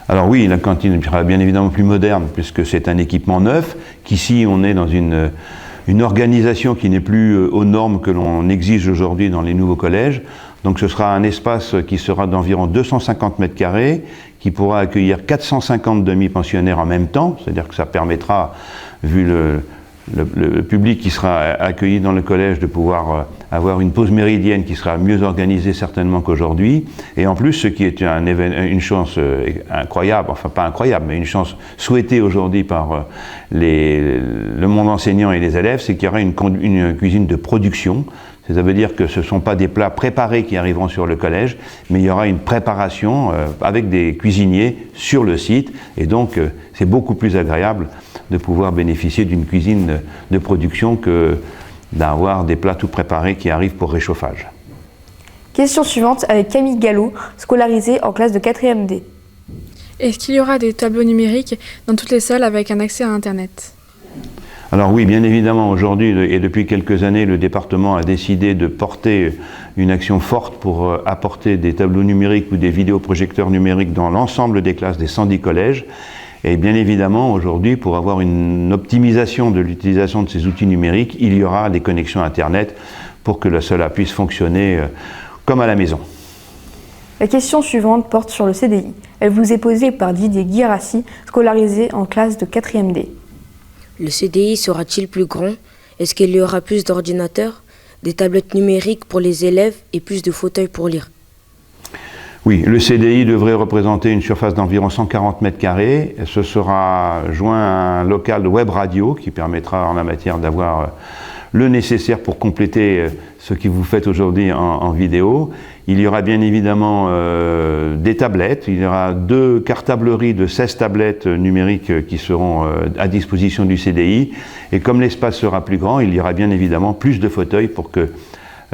Alors oui, la cantine sera bien évidemment plus moderne puisque c'est un équipement neuf, qu'ici on est dans une organisation qui n'est plus aux normes que l'on exige aujourd'hui dans les nouveaux collèges. Donc ce sera un espace qui sera d'environ 250 mètres carrés, qui pourra accueillir 450 demi-pensionnaires en même temps, c'est-à-dire que ça permettra, vu le public qui sera accueilli dans le collège, de pouvoir avoir une pause méridienne qui sera mieux organisée certainement qu'aujourd'hui. Et en plus, ce qui est une chance incroyable, enfin pas incroyable, mais une chance souhaitée aujourd'hui par le monde enseignant et les élèves, c'est qu'il y aura une cuisine de production, Ça veut dire que ce ne sont pas des plats préparés qui arriveront sur le collège, mais il y aura une préparation avec des cuisiniers sur le site. Et donc, c'est beaucoup plus agréable de pouvoir bénéficier d'une cuisine de production que d'avoir des plats tout préparés qui arrivent pour réchauffage. Question suivante avec Camille Gallo, scolarisée en classe de 4e D. Est-ce qu'il y aura des tableaux numériques dans toutes les salles avec un accès à Internet ? Alors oui, bien évidemment, aujourd'hui et depuis quelques années, le département a décidé de porter une action forte pour apporter des tableaux numériques ou des vidéoprojecteurs numériques dans l'ensemble des classes des 110 collèges. Et bien évidemment, aujourd'hui, pour avoir une optimisation de l'utilisation de ces outils numériques, il y aura des connexions Internet pour que cela puisse fonctionner comme à la maison. La question suivante porte sur le CDI. Elle vous est posée par Didier Guirassi, scolarisé en classe de 4e D. Le CDI sera-t-il plus grand? Est-ce qu'il y aura plus d'ordinateurs, des tablettes numériques pour les élèves et plus de fauteuils pour lire? Oui, le CDI devrait représenter une surface d'environ 140 mètres carrés. Ce sera joint à un local de web radio qui permettra en la matière d'avoir le nécessaire pour compléter ce que vous faites aujourd'hui en vidéo. Il y aura bien évidemment des tablettes. Il y aura 2 cartableries de 16 tablettes numériques qui seront à disposition du CDI. Et comme l'espace sera plus grand, il y aura bien évidemment plus de fauteuils pour que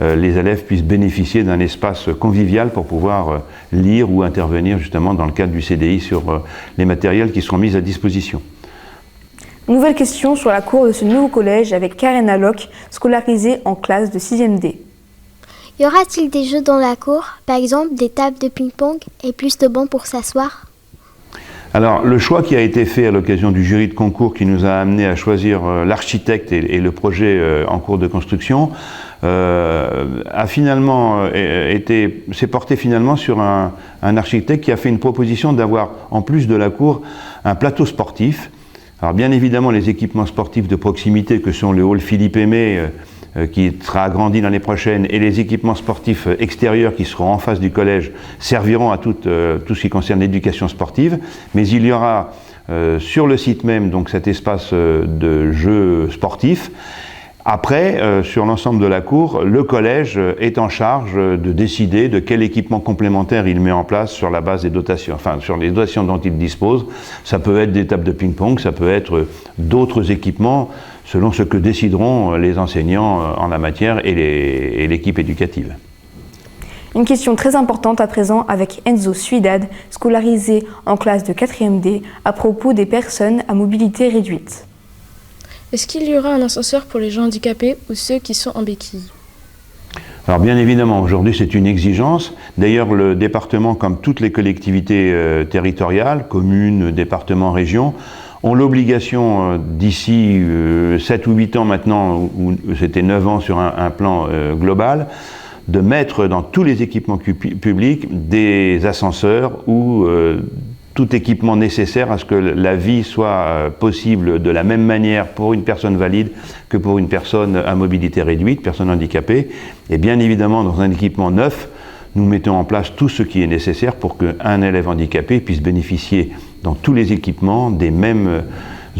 les élèves puissent bénéficier d'un espace convivial pour pouvoir lire ou intervenir justement dans le cadre du CDI sur les matériels qui seront mis à disposition. Nouvelle question sur la cour de ce nouveau collège avec Karen Locke, scolarisée en classe de 6e D. Y aura-t-il des jeux dans la cour, par exemple des tables de ping-pong et plus de bancs pour s'asseoir? Alors, le choix qui a été fait à l'occasion du jury de concours qui nous a amené à choisir l'architecte et le projet en cours de construction a finalement s'est porté finalement sur un architecte qui a fait une proposition d'avoir, en plus de la cour, un plateau sportif. Alors bien évidemment, les équipements sportifs de proximité que sont le hall Philippe Aimé, qui sera agrandi l'année prochaine, et les équipements sportifs extérieurs qui seront en face du collège serviront à tout ce qui concerne l'éducation sportive. Mais il y aura sur le site même donc cet espace de jeux sportifs. Après, sur l'ensemble de la cour, le collège est en charge de décider de quel équipement complémentaire il met en place sur la base des dotations, enfin sur les dotations dont il dispose. Ça peut être des tables de ping-pong, ça peut être d'autres équipements, selon ce que décideront les enseignants en la matière et l'équipe éducative. Une question très importante à présent avec Enzo Suidad, scolarisé en classe de 4e D, à propos des personnes à mobilité réduite. Est-ce qu'il y aura un ascenseur pour les gens handicapés ou ceux qui sont en béquille? Alors bien évidemment, aujourd'hui c'est une exigence. D'ailleurs le département, comme toutes les collectivités territoriales, communes, départements, régions, ont l'obligation d'ici 7 ou 8 ans maintenant, ou c'était 9 ans sur un plan global, de mettre dans tous les équipements publics des ascenseurs ou tout équipement nécessaire à ce que la vie soit possible de la même manière pour une personne valide que pour une personne à mobilité réduite, personne handicapée. Et bien évidemment, dans un équipement neuf, nous mettons en place tout ce qui est nécessaire pour qu'un élève handicapé puisse bénéficier dans tous les équipements des mêmes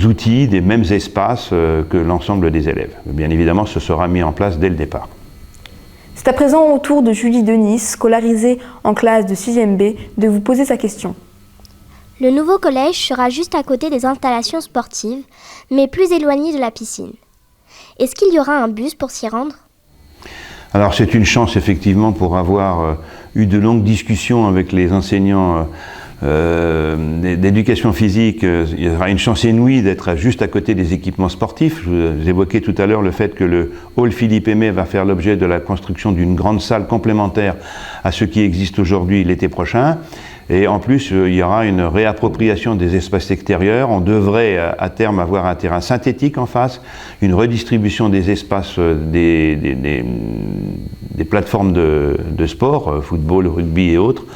outils, des mêmes espaces que l'ensemble des élèves. Bien évidemment, ce sera mis en place dès le départ. C'est à présent au tour de Julie Denis, scolarisée en classe de 6e B, de vous poser sa question. Le nouveau collège sera juste à côté des installations sportives, mais plus éloigné de la piscine. Est-ce qu'il y aura un bus pour s'y rendre? Alors c'est une chance effectivement pour avoir eu de longues discussions avec les enseignants d'éducation physique. Il y aura une chance inouïe d'être juste à côté des équipements sportifs. Je vous évoquais tout à l'heure le fait que le hall Philippe Aimé va faire l'objet de la construction d'une grande salle complémentaire à ce qui existe aujourd'hui l'été prochain. Et en plus, il y aura une réappropriation des espaces extérieurs. On devrait à terme avoir un terrain synthétique en face, une redistribution des espaces des plateformes de sport, football, rugby et autres.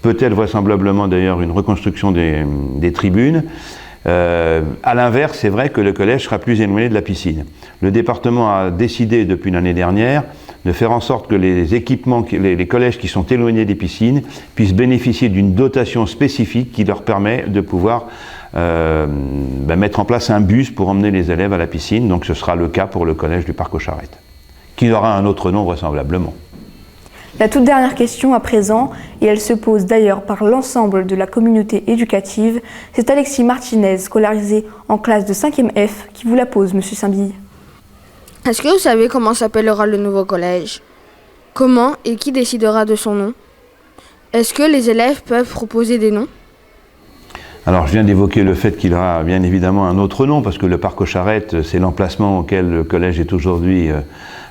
Peut-être vraisemblablement d'ailleurs une reconstruction des tribunes. À l'inverse, c'est vrai que le collège sera plus éloigné de la piscine. Le département a décidé depuis l'année dernière de faire en sorte que les équipements, les collèges qui sont éloignés des piscines puissent bénéficier d'une dotation spécifique qui leur permet de pouvoir mettre en place un bus pour emmener les élèves à la piscine. Donc ce sera le cas pour le collège du Parc aux Charrettes. qui aura un autre nom vraisemblablement. La toute dernière question à présent, et elle se pose d'ailleurs par l'ensemble de la communauté éducative, c'est Alexis Martinez, scolarisé en classe de 5e F, qui vous la pose, Monsieur Saint-Bille. Est-ce que vous savez comment s'appellera le nouveau collège? Comment et qui décidera de son nom? Est-ce que les élèves peuvent proposer des noms? Alors je viens d'évoquer le fait qu'il aura bien évidemment un autre nom, parce que le parc aux Charrettes, c'est l'emplacement auquel le collège est aujourd'hui,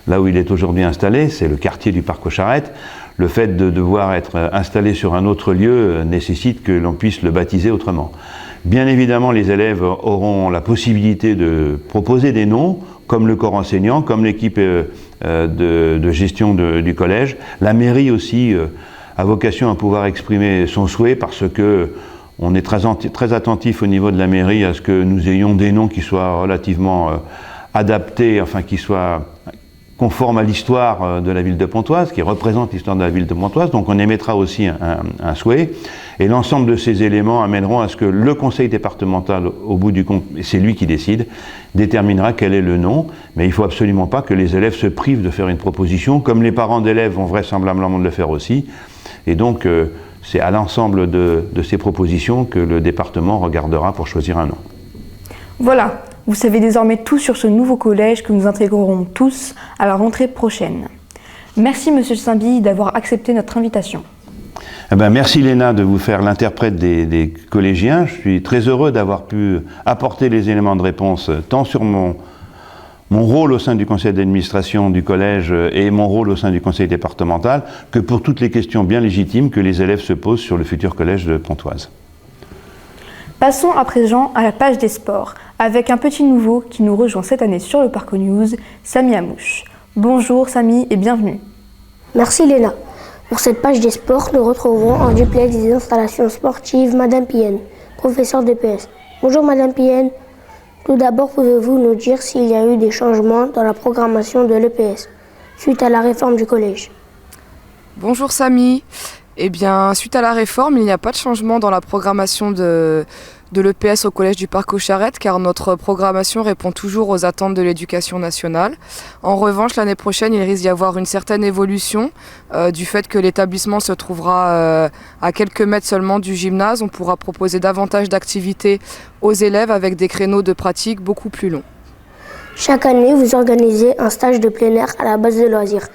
là où il est aujourd'hui installé, c'est le quartier du parc aux Charrettes. Le fait de devoir être installé sur un autre lieu nécessite que l'on puisse le baptiser autrement. Bien évidemment, les élèves auront la possibilité de proposer des noms, comme le corps enseignant, comme l'équipe de gestion du collège. La mairie aussi a vocation à pouvoir exprimer son souhait, parce que on est très attentif au niveau de la mairie à ce que nous ayons des noms qui soient relativement adaptés, enfin qui soient conformes à l'histoire de la ville de Pontoise, qui représentent l'histoire de la ville de Pontoise. Donc on émettra aussi un souhait. Et l'ensemble de ces éléments amèneront à ce que le conseil départemental, au bout du compte, c'est lui qui décide, déterminera quel est le nom. Mais il ne faut absolument pas que les élèves se privent de faire une proposition, comme les parents d'élèves vont vraisemblablement le faire aussi. Et donc c'est à l'ensemble de ces propositions que le département regardera pour choisir un nom. Voilà, vous savez désormais tout sur ce nouveau collège que nous intégrerons tous à la rentrée prochaine. Merci Monsieur Saint-Bille d'avoir accepté notre invitation. Eh ben, merci Léna de vous faire l'interprète des collégiens. Je suis très heureux d'avoir pu apporter les éléments de réponse tant sur mon rôle au sein du conseil d'administration du collège et mon rôle au sein du conseil départemental, que pour toutes les questions bien légitimes que les élèves se posent sur le futur collège de Pontoise. Passons à présent à la page des sports, avec un petit nouveau qui nous rejoint cette année sur le Parco News, Samy Amouche. Bonjour Samy et bienvenue. Merci Léna. Pour cette page des sports, nous retrouverons en duplex des installations sportives Madame Pienne, professeure d'EPS. Bonjour Madame Pienne. Tout d'abord, pouvez-vous nous dire s'il y a eu des changements dans la programmation de l'EPS suite à la réforme du collège? Bonjour Samy. Eh bien, suite à la réforme, il n'y a pas de changement dans la programmation de l'EPS au collège du Parc aux Charrettes, car notre programmation répond toujours aux attentes de l'éducation nationale. En revanche, l'année prochaine, il risque d'y avoir une certaine évolution du fait que l'établissement se trouvera à quelques mètres seulement du gymnase. On pourra proposer davantage d'activités aux élèves avec des créneaux de pratique beaucoup plus longs. Chaque année, vous organisez un stage de plein air à la base de loisirs.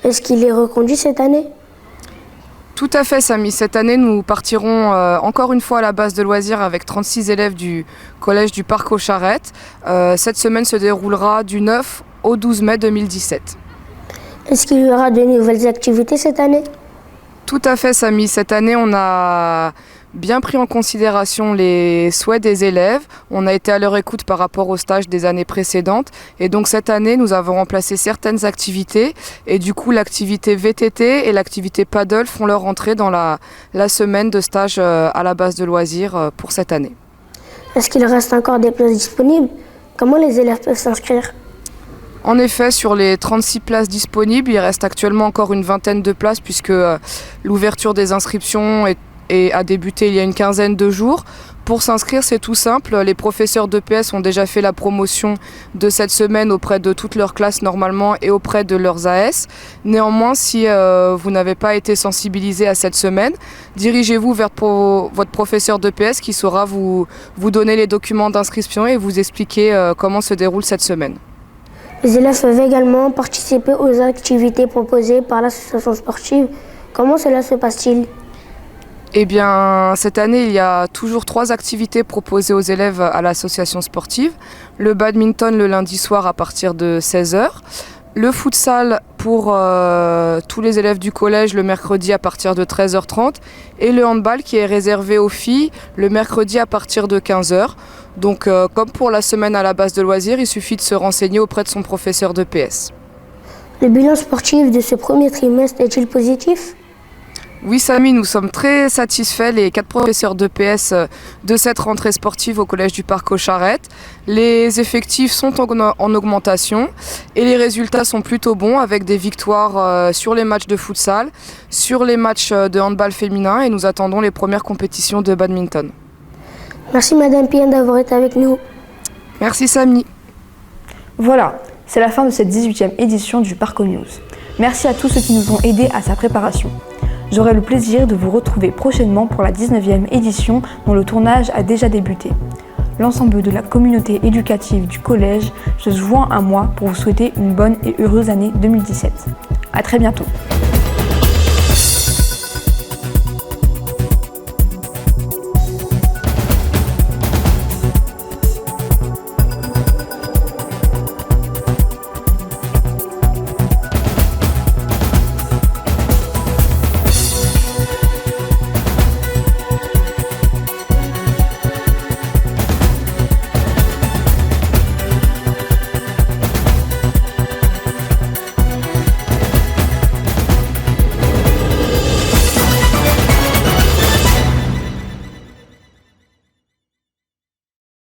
Est-ce qu'il est reconduit cette année? Tout à fait Samy, cette année nous partirons encore une fois à la base de loisirs avec 36 élèves du collège du Parc aux Charrettes. Cette semaine se déroulera du 9 au 12 mai 2017. Est-ce qu'il y aura de nouvelles activités cette année? Tout à fait Samy, cette année on a bien pris en considération les souhaits des élèves. On a été à leur écoute par rapport aux stages des années précédentes. Et donc cette année, nous avons remplacé certaines activités. Et du coup, l'activité VTT et l'activité paddle font leur entrée dans la semaine de stage à la base de loisirs pour cette année. Est-ce qu'il reste encore des places disponibles? Comment les élèves peuvent s'inscrire? En effet, sur les 36 places disponibles, il reste actuellement encore une vingtaine de places puisque l'ouverture des inscriptions a débuté il y a une quinzaine de jours. Pour s'inscrire, c'est tout simple. Les professeurs d'EPS ont déjà fait la promotion de cette semaine auprès de toutes leurs classes normalement et auprès de leurs AS. Néanmoins, si vous n'avez pas été sensibilisé à cette semaine, dirigez-vous vers votre professeur d'EPS qui saura vous donner les documents d'inscription et vous expliquer comment se déroule cette semaine. Les élèves peuvent également participer aux activités proposées par l'association sportive. Comment cela se passe-t-il? Eh bien, cette année, il y a toujours 3 activités proposées aux élèves à l'association sportive. Le badminton le lundi soir à partir de 16h. Le futsal pour tous les élèves du collège le mercredi à partir de 13h30. Et le handball qui est réservé aux filles le mercredi à partir de 15h. Donc, comme pour la semaine à la base de loisirs, il suffit de se renseigner auprès de son professeur d'EPS. Le bilan sportif de ce premier trimestre est-il positif? Oui Samy, nous sommes très satisfaits, les 4 professeurs d'EPS de cette rentrée sportive au collège du Parc aux Charrettes. Les effectifs sont en augmentation et les résultats sont plutôt bons avec des victoires sur les matchs de futsal, sur les matchs de handball féminin et nous attendons les premières compétitions de badminton. Merci Madame Pienne d'avoir été avec nous. Merci Samy. Voilà, C'est la fin de cette 18e édition du Parco News. Merci à tous ceux qui nous ont aidés à sa préparation. J'aurai le plaisir de vous retrouver prochainement pour la 19e édition dont le tournage a déjà débuté. L'ensemble de la communauté éducative du collège se joint à moi pour vous souhaiter une bonne et heureuse année 2017. À très bientôt.